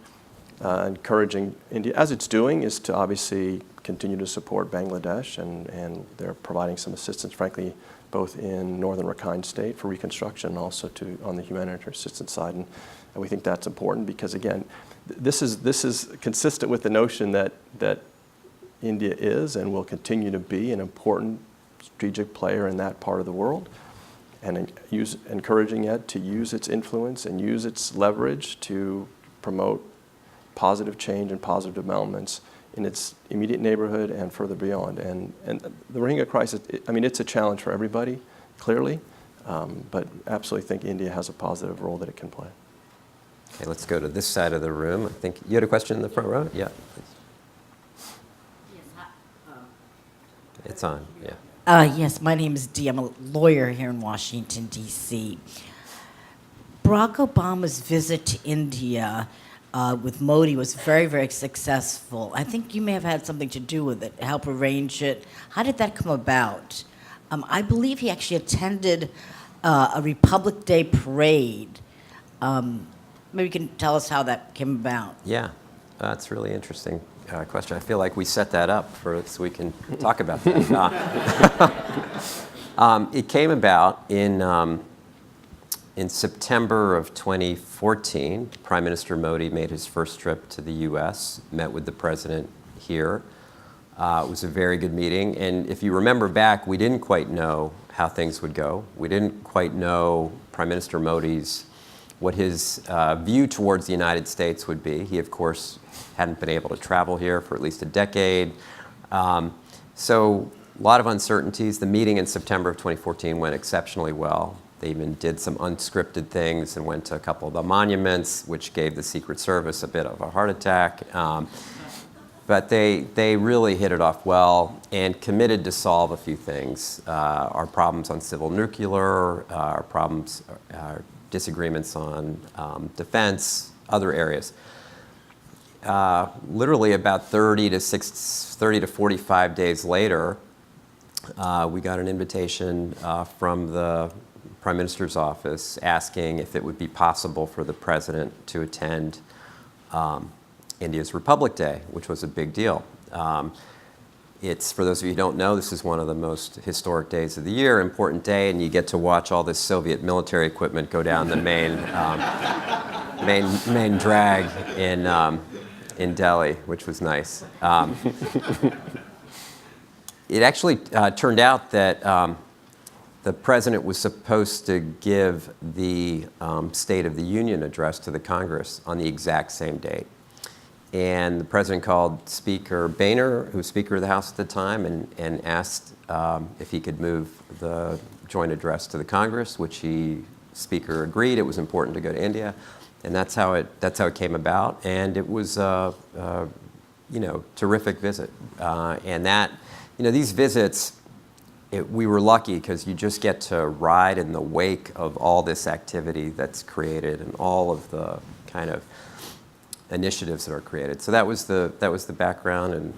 encouraging India, as it's doing, is to obviously continue to support Bangladesh, and they're providing some assistance, frankly, both in northern Rakhine State for reconstruction and also on the humanitarian assistance side. And we think that's important because, again, this is consistent with the notion that India is and will continue to be an important strategic player in that part of the world, and encouraging it to use its influence and use its leverage to promote positive change and positive developments in its immediate neighborhood and further beyond. And the Rohingya crisis, it's a challenge for everybody, clearly, but absolutely think India has a positive role that it can play. Okay, let's go to this side of the room. I think you had a question in the front row? Yeah, please. It's on, yeah. Yes, my name is Dee. I'm a lawyer here in Washington, D.C. Barack Obama's visit to India with Modi was very, very successful. I think you may have had something to do with it, help arrange it. How did that come about? I believe he actually attended a Republic Day parade. Maybe you can tell us how that came about. Yeah, that's really interesting. Question. I feel like we set that up so we can talk about that. It came about in September of 2014. Prime Minister Modi made his first trip to the U.S., met with the president here. It was a very good meeting, and if you remember back, we didn't quite know how things would go. We didn't quite know Prime Minister Modi's what his view towards the United States would be. He, of course, hadn't been able to travel here for at least a decade. So a lot of uncertainties. The meeting in September of 2014 went exceptionally well. They even did some unscripted things and went to a couple of the monuments, which gave the Secret Service a bit of a heart attack. But they really hit it off well and committed to solve a few things. Our problems on civil nuclear, our problems, our disagreements on defense, other areas. Literally about 30 to 45 days later, we got an invitation from the Prime Minister's office asking if it would be possible for the President to attend India's Republic Day, which was a big deal. It's, for those of you who don't know, this is one of the most historic days of the year, important day, and you get to watch all this Soviet military equipment go down the main drag in Delhi, which was nice. It actually turned out that the President was supposed to give the State of the Union address to the Congress on the exact same date. And the President called Speaker Boehner, who was Speaker of the House at the time, and asked if he could move the joint address to the Congress, which Speaker agreed. It was important to go to India, and that's how it came about. And it was terrific visit. And that, these visits, we were lucky because you just get to ride in the wake of all this activity that's created and all of the kind of initiatives that are created. So that was the background, and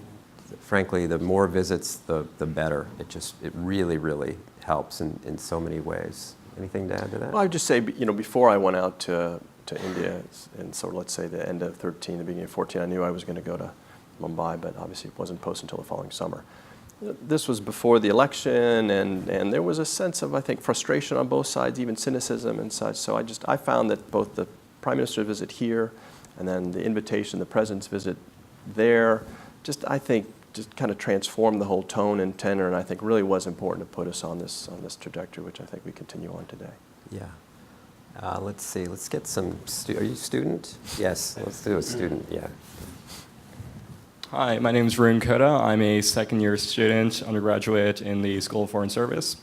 frankly, the more visits, the better. It really, really helps in so many ways. Anything to add to that? Well, I would just say, before I went out to India, and so let's say the end of 13, the beginning of 14, I knew I was going to go to Mumbai, but obviously it wasn't posted until the following summer. This was before the election, and there was a sense of, I think, frustration on both sides, even cynicism and such. So I found that both the Prime Minister's visit here and then the invitation, the President's visit there, I think kind of transformed the whole tone and tenor, and I think really was important to put us on this trajectory, which I think we continue on today. Yeah. Let's see. Let's get some. Are you a student? Yes. Let's do a student. Yeah. Hi, my name is Varun Kota. I'm a second-year student, undergraduate in the School of Foreign Service.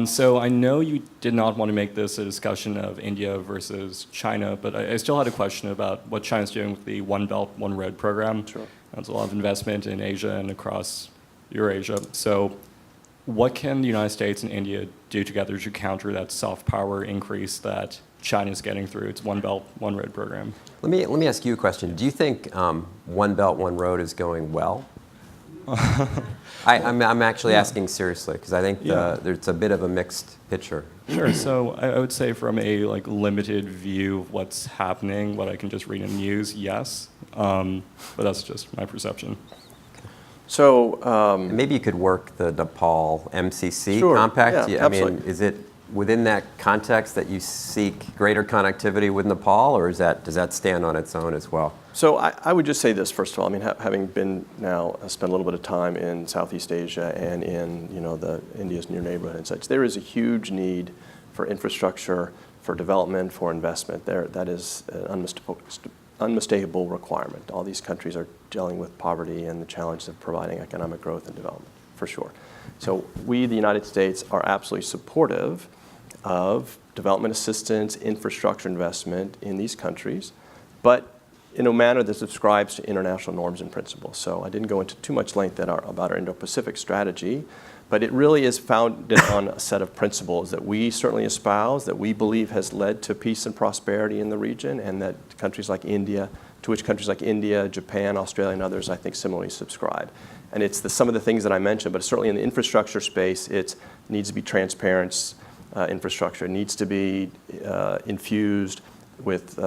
So I know you did not want to make this a discussion of India versus China, but I still had a question about what China's doing with the One Belt, One Road program. Sure. There's a lot of investment in Asia and across Eurasia. So what can the United States and India do together to counter that soft power increase that China's getting through its One Belt, One Road program? Let me ask you a question. Do you think One Belt, One Road is going well? I'm actually asking seriously because I think there's a bit of a mixed picture. Sure. So I would say from a limited view of what's happening, what I can just read in the news, yes. But that's just my perception. So maybe you could work the Nepal MCC sure, compact. yeah, I mean, is it within that context that you seek greater connectivity with Nepal, or does that stand on its own as well? So I would just say this, first of all. I mean, having been now spent a little bit of time in Southeast Asia and in the India's near neighborhood and such, there is a huge need for infrastructure, for development, for investment. That is an unmistakable requirement. All these countries are dealing with poverty and the challenge of providing economic growth and development, for sure. So we, the United States, are absolutely supportive of development assistance, infrastructure investment in these countries, but in a manner that subscribes to international norms and principles. So I didn't go into too much length about our Indo-Pacific strategy, but it really is founded on a set of principles that we certainly espouse, that we believe has led to peace and prosperity in the region, and that to which countries like India, Japan, Australia, and others, I think, similarly subscribe. And it's some of the things that I mentioned, but certainly in the infrastructure space, it needs to be transparent infrastructure. It needs to be infused with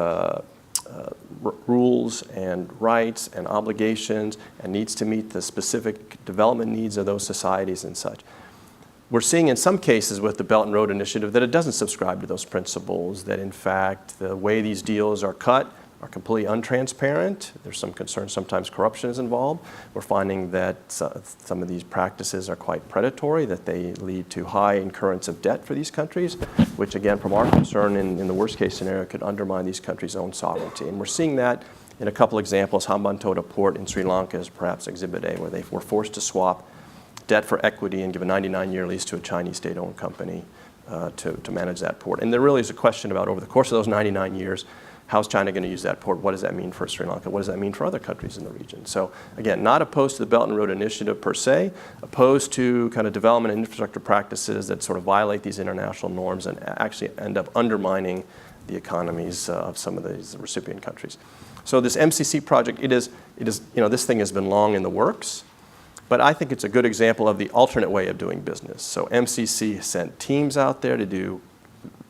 rules and rights and obligations, and needs to meet the specific development needs of those societies and such. We're seeing in some cases with the Belt and Road Initiative that it doesn't subscribe to those principles, that in fact the way these deals are cut are completely untransparent. There's some concern sometimes corruption is involved. We're finding that some of these practices are quite predatory, that they lead to high incurrence of debt for these countries, which again, from our concern in the worst case scenario, could undermine these countries' own sovereignty. And we're seeing that in a couple examples. Hambantota Port in Sri Lanka is perhaps Exhibit A, where they were forced to swap debt for equity and give a 99-year lease to a Chinese state-owned company to manage that port. And there really is a question about, over the course of those 99 years, how's China going to use that port? What does that mean for Sri Lanka? What does that mean for other countries in the region? So again, not opposed to the Belt and Road Initiative per se, opposed to kind of development and infrastructure practices that sort of violate these international norms and actually end up undermining the economies of some of these recipient countries. So this MCC project, it is, this thing has been long in the works, but I think it's a good example of the alternate way of doing business. So MCC sent teams out there to do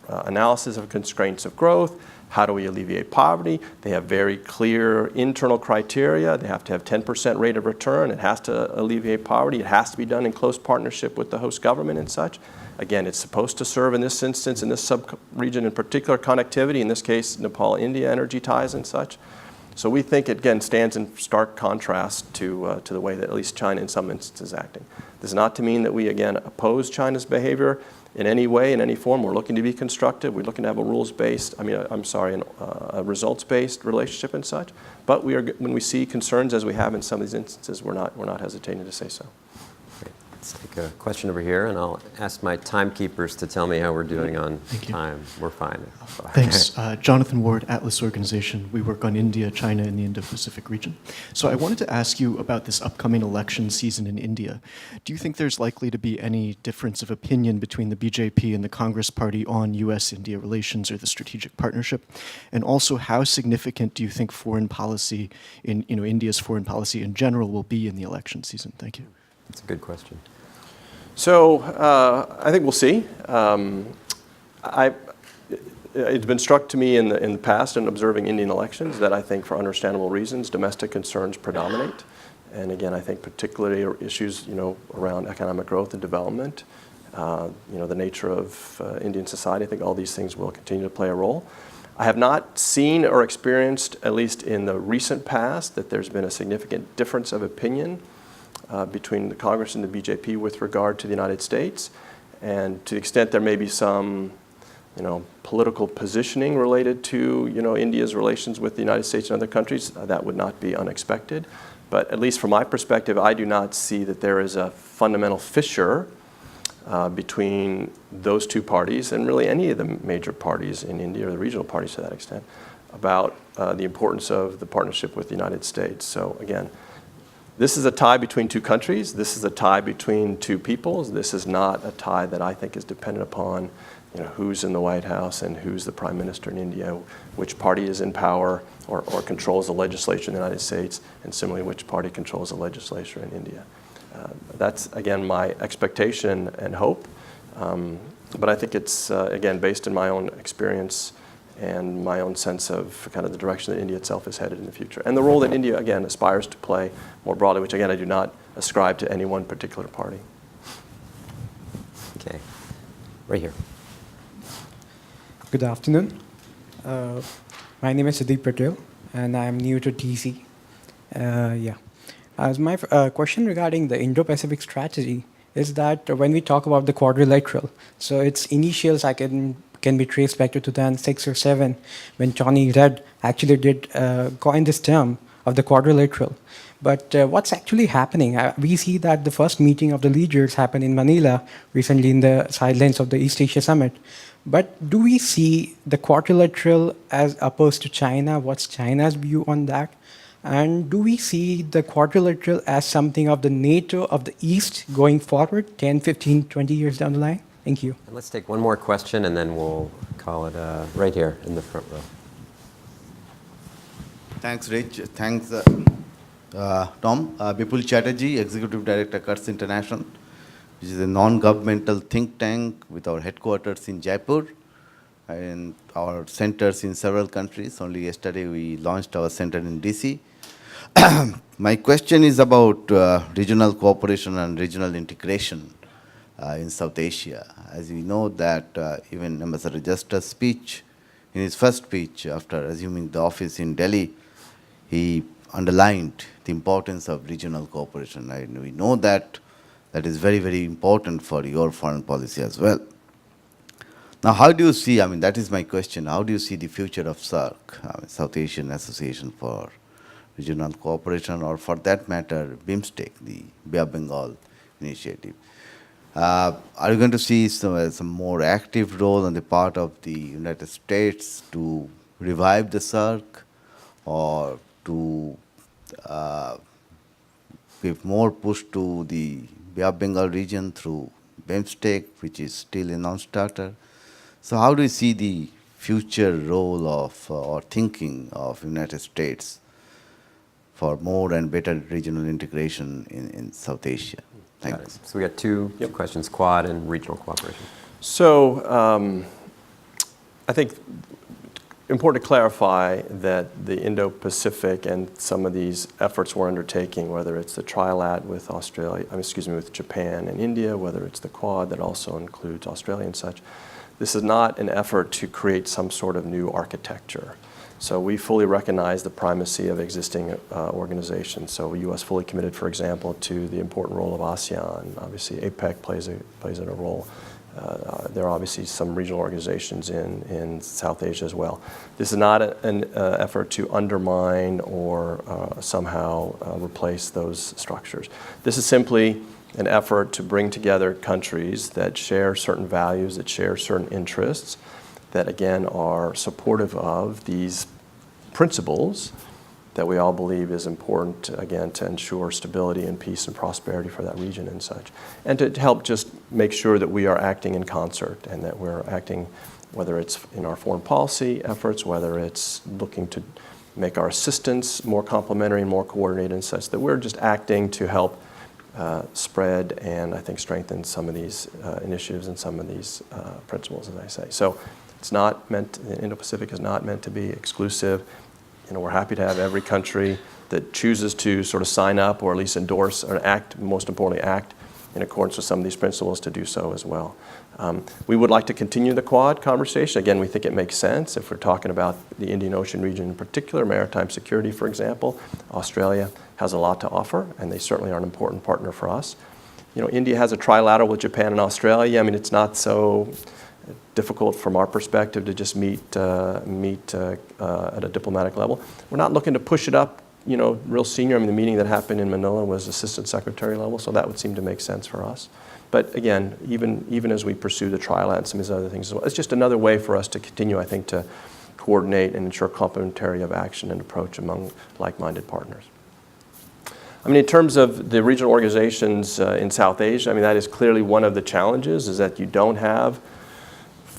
analysis of constraints of growth. How do we alleviate poverty? They have very clear internal criteria. They have to have 10% rate of return. It has to alleviate poverty. It has to be done in close partnership with the host government and such. Again, it's supposed to serve in this instance, in this sub-region in particular, connectivity, in this case, Nepal-India energy ties and such. So we think it, again, stands in stark contrast to the way that at least China in some instances is acting. This is not to mean that we, again, oppose China's behavior in any way, in any form. We're looking to be constructive. We're looking to have a rules-based, a results-based relationship and such. But when we see concerns, as we have in some of these instances, we're not hesitating to say so. Great. Let's take a question over here, and I'll ask my timekeepers to tell me how we're doing on time. We're fine. Thanks. Jonathan Ward, Atlas Organization. We work on India, China, and the Indo-Pacific region. So I wanted to ask you about this upcoming election season in India. Do you think there's likely to be any difference of opinion between the BJP and the Congress Party on U.S.-India relations or the strategic partnership? And also, how significant do you think foreign policy in India's foreign policy in general will be in the election season? Thank you. That's a good question. So I think we'll see. It's been struck to me in the past in observing Indian elections that I think for understandable reasons domestic concerns predominate. And again, I think particularly issues around economic growth and development, the nature of Indian society, I think all these things will continue to play a role. I have not seen or experienced, at least in the recent past, that there's been a significant difference of opinion between the Congress and the BJP with regard to the United States. And to the extent there may be some, political positioning related to, India's relations with the United States and other countries, that would not be unexpected. But at least from my perspective, I do not see that there is a fundamental fissure between those two parties and really any of the major parties in India or the regional parties to that extent about the importance of the partnership with the United States. So again, this is a tie between two countries. This is a tie between two peoples. This is not a tie that I think is dependent upon who's in the White House and who's the Prime Minister in India, which party is in power or controls the legislature in the United States, and similarly which party controls the legislature in India. That's, again, my expectation and hope. But I think it's, again, based in my own experience and my own sense of kind of the direction that India itself is headed in the future. And the role that India, again, aspires to play more broadly, which, again, I do not ascribe to any one particular party. Okay. Right here. Good afternoon. My name is Sudeep Patel, and I'm new to DC. As my question regarding the Indo-Pacific strategy is that when we talk about the quadrilateral, so its initials can be traced back to 2006 or 7, when Tony Red actually did coin this term of the quadrilateral. But what's actually happening? We see that the first meeting of the leaders happened in Manila recently in the sidelines of the East Asia Summit. But do we see the quadrilateral as opposed to China? What's China's view on that? And do we see the quadrilateral as something of the NATO of the East going forward 10, 15, 20 years down the line? Thank you. And let's take one more question, and then we'll call it right here in the front row. Thanks, Rich. Thanks, Tom. Bipul Chatterjee, Executive Director, Kurtz International, which is a non-governmental think tank with our headquarters in Jaipur and our centers in several countries. Only yesterday we launched our center in DC. My question is about regional cooperation and regional integration in South Asia. As we know that even Ambassador Juster's speech, in his first speech after assuming the office in Delhi, he underlined the importance of regional cooperation. And we know that that is very, very important for your foreign policy as well. Now, how do you see, that is my question, how do you see the future of SAARC, South Asian Association for Regional Cooperation, or for that matter, BIMSTEC, the Bay of Bengal initiative? Are you going to see some more active role on the part of the United States to revive the SAARC or to give more push to the Bay of Bengal region through BEMSTEC, which is still a non-starter. So how do you see the future role of or thinking of United States for more and better regional integration in South Asia? Thanks. So we got two questions, Quad and regional cooperation. So I think important to clarify that the Indo-Pacific and some of these efforts we're undertaking, whether it's the trilat with with Japan and India, whether it's the Quad that also includes Australia and such, this is not an effort to create some sort of new architecture. So we fully recognize the primacy of existing organizations. So the U.S. fully committed, for example, to the important role of ASEAN. Obviously, APEC plays a role. There are obviously some regional organizations in South Asia as well. This is not an effort to undermine or somehow replace those structures. This is simply an effort to bring together countries that share certain values, that share certain interests, that again are supportive of these principles that we all believe is important, again, to ensure stability and peace and prosperity for that region and such. And to help just make sure that we are acting in concert and that we're acting, whether it's in our foreign policy efforts, whether it's looking to make our assistance more complementary and more coordinated and such, that we're just acting to help spread and I think strengthen some of these initiatives and some of these principles, as I say. So it's not meant, the Indo-Pacific is not meant to be exclusive. You know, we're happy to have every country that chooses to sort of sign up or at least endorse or act, most importantly, act in accordance with some of these principles to do so as well. We would like to continue the Quad conversation. Again, we think it makes sense if we're talking about the Indian Ocean region in particular, maritime security, for example. Australia has a lot to offer, and they certainly are an important partner for us. You know, India has a trilateral with Japan and Australia. I mean, it's not so difficult from our perspective to just meet at a diplomatic level. We're not looking to push it up, you know, real senior. I mean, the meeting that happened in Manila was assistant secretary level, so that would seem to make sense for us. But again, even as we pursue the trilat and some of these other things as well, it's just another way for us to continue, I think, to coordinate and ensure complementarity of action and approach among like-minded partners. I mean, in terms of the regional organizations in South Asia, I mean, that is clearly one of the challenges, is that you don't have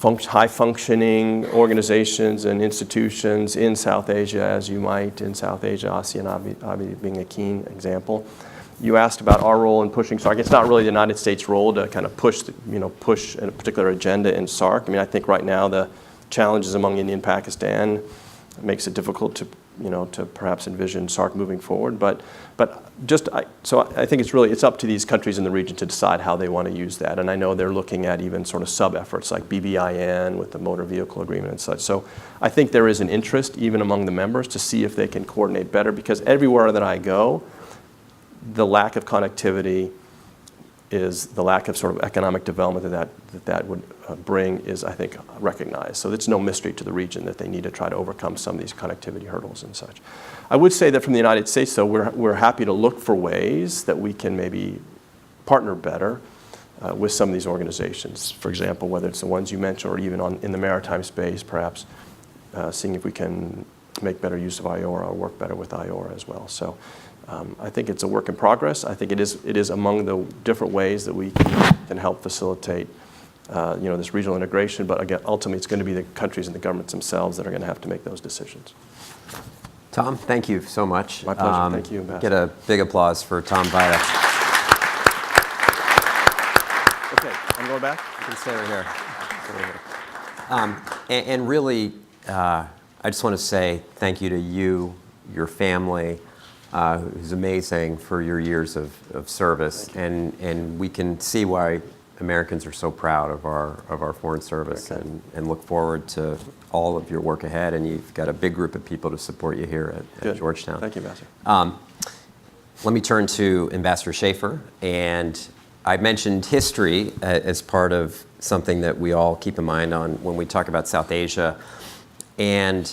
high-functioning organizations and institutions in South Asia as you might in South Asia, ASEAN obviously being a keen example. You asked about our role in pushing SAARC. It's not really the United States' role to kind of push a particular agenda in SAARC. I mean, I think right now the challenges among India and Pakistan makes it difficult to perhaps envision SAARC moving forward. So I think it's up to these countries in the region to decide how they want to use that. And I know they're looking at even sort of sub-efforts like BVIN with the motor vehicle agreement and such. So I think there is an interest even among the members to see if they can coordinate better, because everywhere that I go, the lack of connectivity is the lack of sort of economic development that would bring is, I think, recognized. So it's no mystery to the region that they need to try to overcome some of these connectivity hurdles and such. I would say that from the United States, though, we're happy to look for ways that we can maybe partner better with some of these organizations. For example, whether it's the ones you mentioned or even in the maritime space, perhaps seeing if we can make better use of IORA or work better with IORA as well. So I think it's a work in progress. I think it is among the different ways that we can help facilitate this regional integration. But again, ultimately, it's going to be the countries and the governments themselves that are going to have to make those decisions. Tom, thank you so much. My pleasure. Thank you, Ambassador. Get a big applause for Tom Vita. Okay, I'm going back. You can stay right here. Stay right here. And really, I just want to say thank you to you, your family, who's amazing for your years of service. And we can see why Americans are so proud of our foreign service and look forward to all of your work ahead. And you've got a big group of people to support you here at Georgetown. Thank you, Ambassador. Let me turn to Ambassador Schaefer. And I mentioned history as part of something that we all keep in mind when we talk about South Asia. And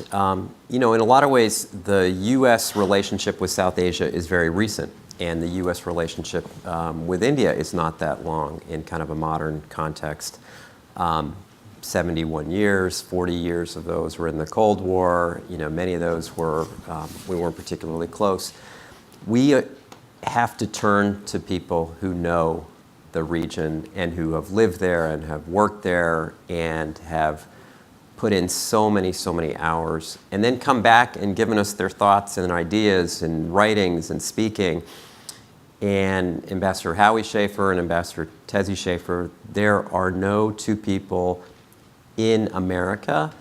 in a lot of ways, the U.S. relationship with South Asia is very recent. And the U.S. relationship with India is not that long in kind of a modern context. 71 years, 40 years of those were in the Cold War. Many of those were, we weren't particularly close. We have to turn to people who know the region and who have lived there and have worked there and have put in so many hours, and then come back and given us their thoughts and ideas and writings and speaking. And Ambassador Howie Schaefer and Ambassador Tezi Schaefer, there are no two people in America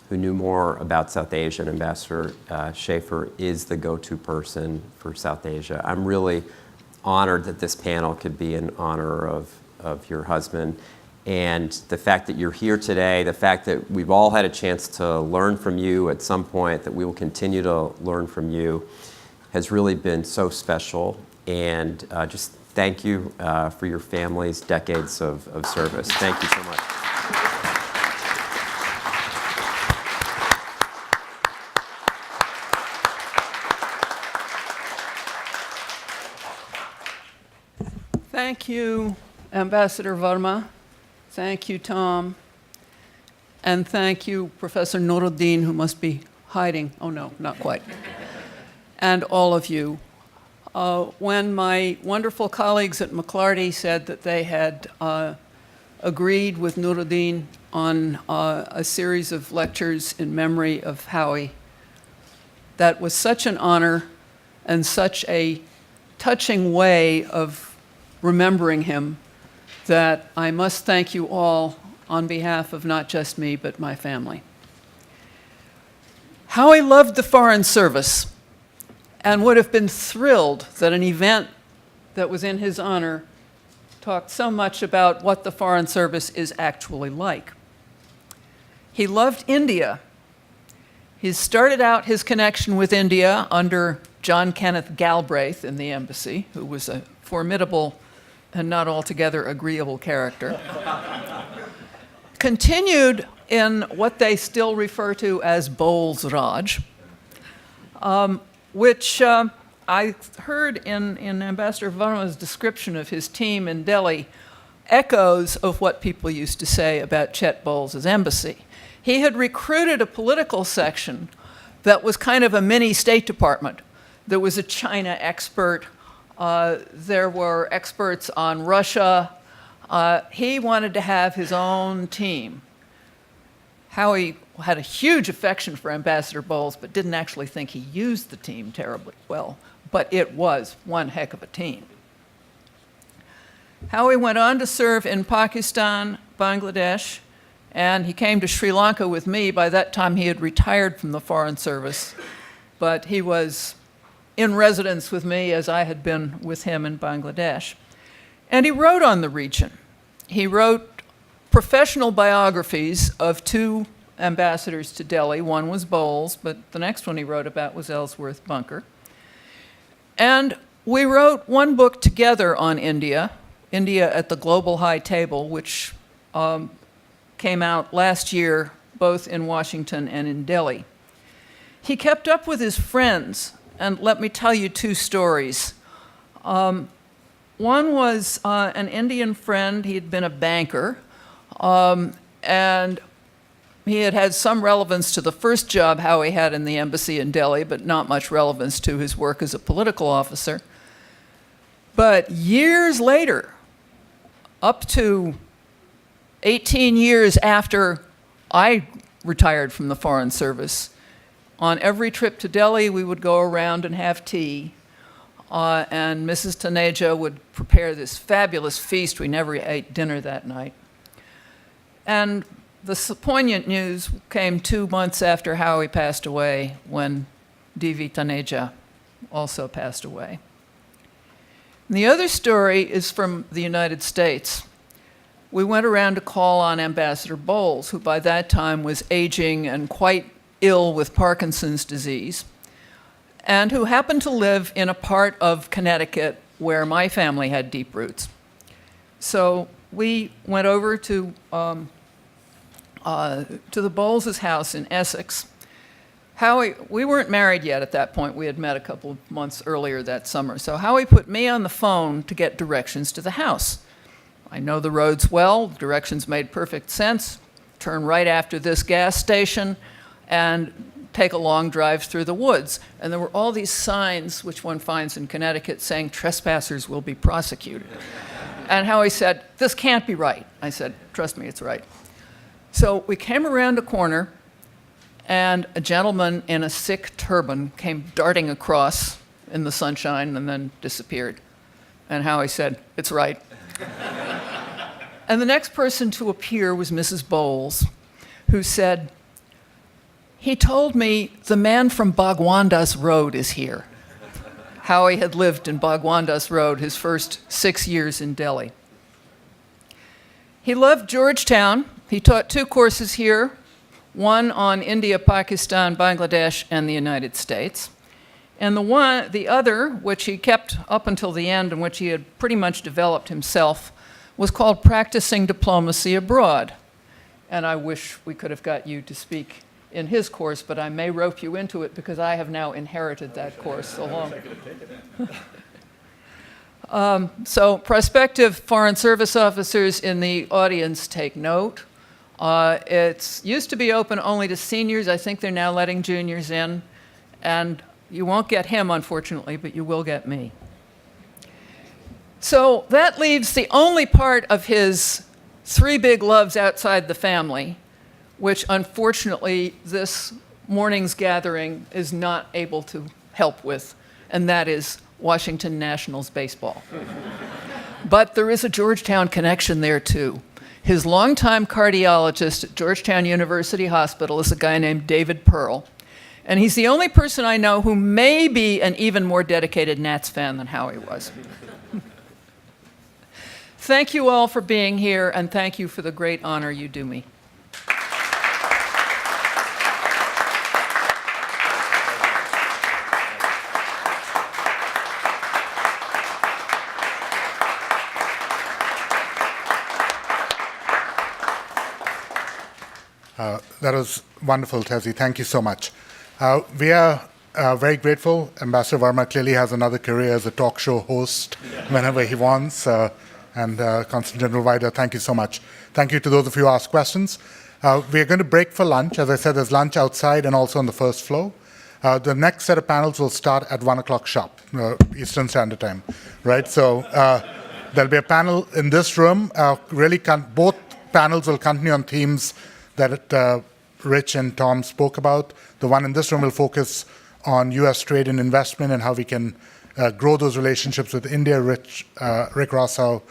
who knew more about South Asia. And Ambassador Schaefer is the go-to person for South Asia. I'm really honored that this panel could be in honor of your husband. And the fact that you're here today, the fact that we've all had a chance to learn from you at some point, that we will continue to learn from you, has really been so special. And just thank you for your family's decades of service. Thank you so much. Thank you, Ambassador Verma. Thank you, Tom. And thank you, Professor Nuruddin, who must be hiding. Oh, no, not quite. And all of you. When my wonderful colleagues at McLarty said that they had agreed with Nuruddin on a series of lectures in memory of Howie, that was such an honor and such a touching way of remembering him that I must thank you all on behalf of not just me, but my family. Howie loved the Foreign Service and would have been thrilled that an event that was in his honor talked so much about what the Foreign Service is actually like. He loved India. He started out his connection with India under John Kenneth Galbraith in the embassy, who was a formidable and not altogether agreeable character. Continued in what they still refer to as Bowles Raj, which I heard in Ambassador Verma's description of his team in Delhi, echoes of what people used to say about Chet Bowles' embassy. He had recruited a political section that was kind of a mini State Department. There was a China expert. There were experts on Russia. He wanted to have his own team. Howie had a huge affection for Ambassador Bowles, but didn't actually think he used the team terribly well. But it was one heck of a team. Howie went on to serve in Pakistan, Bangladesh, and he came to Sri Lanka with me. By that time, he had retired from the Foreign Service, but he was in residence with me as I had been with him in Bangladesh. And he wrote on the region. He wrote professional biographies of two ambassadors to Delhi. One was Bowles, but the next one he wrote about was Ellsworth Bunker. And we wrote one book together on India, India at the Global High Table, which came out last year, both in Washington and in Delhi. He kept up with his friends, and let me tell you two stories. One was an Indian friend. He had been a banker, and he had had some relevance to the first job Howie had in the embassy in Delhi, but not much relevance to his work as a political officer. But years later, up to 18 years after I retired from the Foreign Service, on every trip to Delhi, we would go around and have tea, and Mrs. Taneja would prepare this fabulous feast. We never ate dinner that night. And the poignant news came 2 months after Howie passed away, when D.V. Taneja also passed away. And the other story is from the United States. We went around to call on Ambassador Bowles, who by that time was aging and quite ill with Parkinson's disease, and who happened to live in a part of Connecticut where my family had deep roots. So we went over to the Bowles' house in Essex. Howie, we weren't married yet at that point. We had met a couple of months earlier that summer. So Howie put me on the phone to get directions to the house. I know the roads well. Directions made perfect sense. turn right after this gas station and take a long drive through the woods. And there were all these signs, which one finds in Connecticut, saying trespassers will be prosecuted. And Howie said, this can't be right. I said, trust me, it's right. So we came around a corner, and a gentleman in a Sikh turban came darting across in the sunshine and then disappeared. And Howie said, it's right. And the next person to appear was Mrs. Bowles, who said, he told me the man from Bhagwandas Road is here. Howie had lived in Bhagwandas Road his first 6 years in Delhi. He loved Georgetown. He taught 2 courses here, one on India, Pakistan, Bangladesh, and the United States. And the other, which he kept up until the end and which he had pretty much developed himself, was called Practicing Diplomacy Abroad. And I wish we could have got you to speak in his course, but I may rope you into it because I have now inherited that course along. So prospective Foreign Service officers in the audience, take note. It used to be open only to seniors. I think they're now letting juniors in. And you won't get him, unfortunately, but you will get me. So that leaves the only part of his 3 big loves outside the family, which unfortunately this morning's gathering is not able to help with, and that is Washington Nationals baseball. But there is a Georgetown connection there too. His longtime cardiologist at Georgetown University Hospital is a guy named David Pearl, and he's the only person I know who may be an even more dedicated Nats fan than Howie was. Thank you all for being here, and thank you for the great honor you do me. That was wonderful, Tezzy. Thank you so much. We are very grateful. Ambassador Verma clearly has another career as a talk show host whenever he wants. And Consul General Wider, thank you so much. Thank you to those of you who asked questions. We are going to break for lunch. As I said, there's lunch outside and also on the first floor. The next set of panels will start at 1 o'clock sharp, Eastern Standard Time, right? So there'll be a panel in this room. Both panels will continue on themes that Rich and Tom spoke about. The one in this room will focus on U.S. trade and investment and how we can grow those relationships with India. Rick Rossau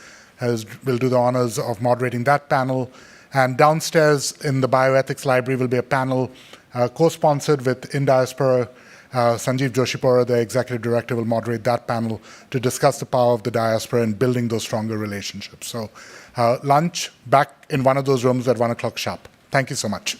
will do the honors of moderating that panel. And downstairs in the bioethics library will be a panel co-sponsored with In Diaspora. Sanjeev Joshipura, the executive director, will moderate that panel to discuss the power of the diaspora in building those stronger relationships. So lunch back in one of those rooms at 1 o'clock sharp. Thank you so much.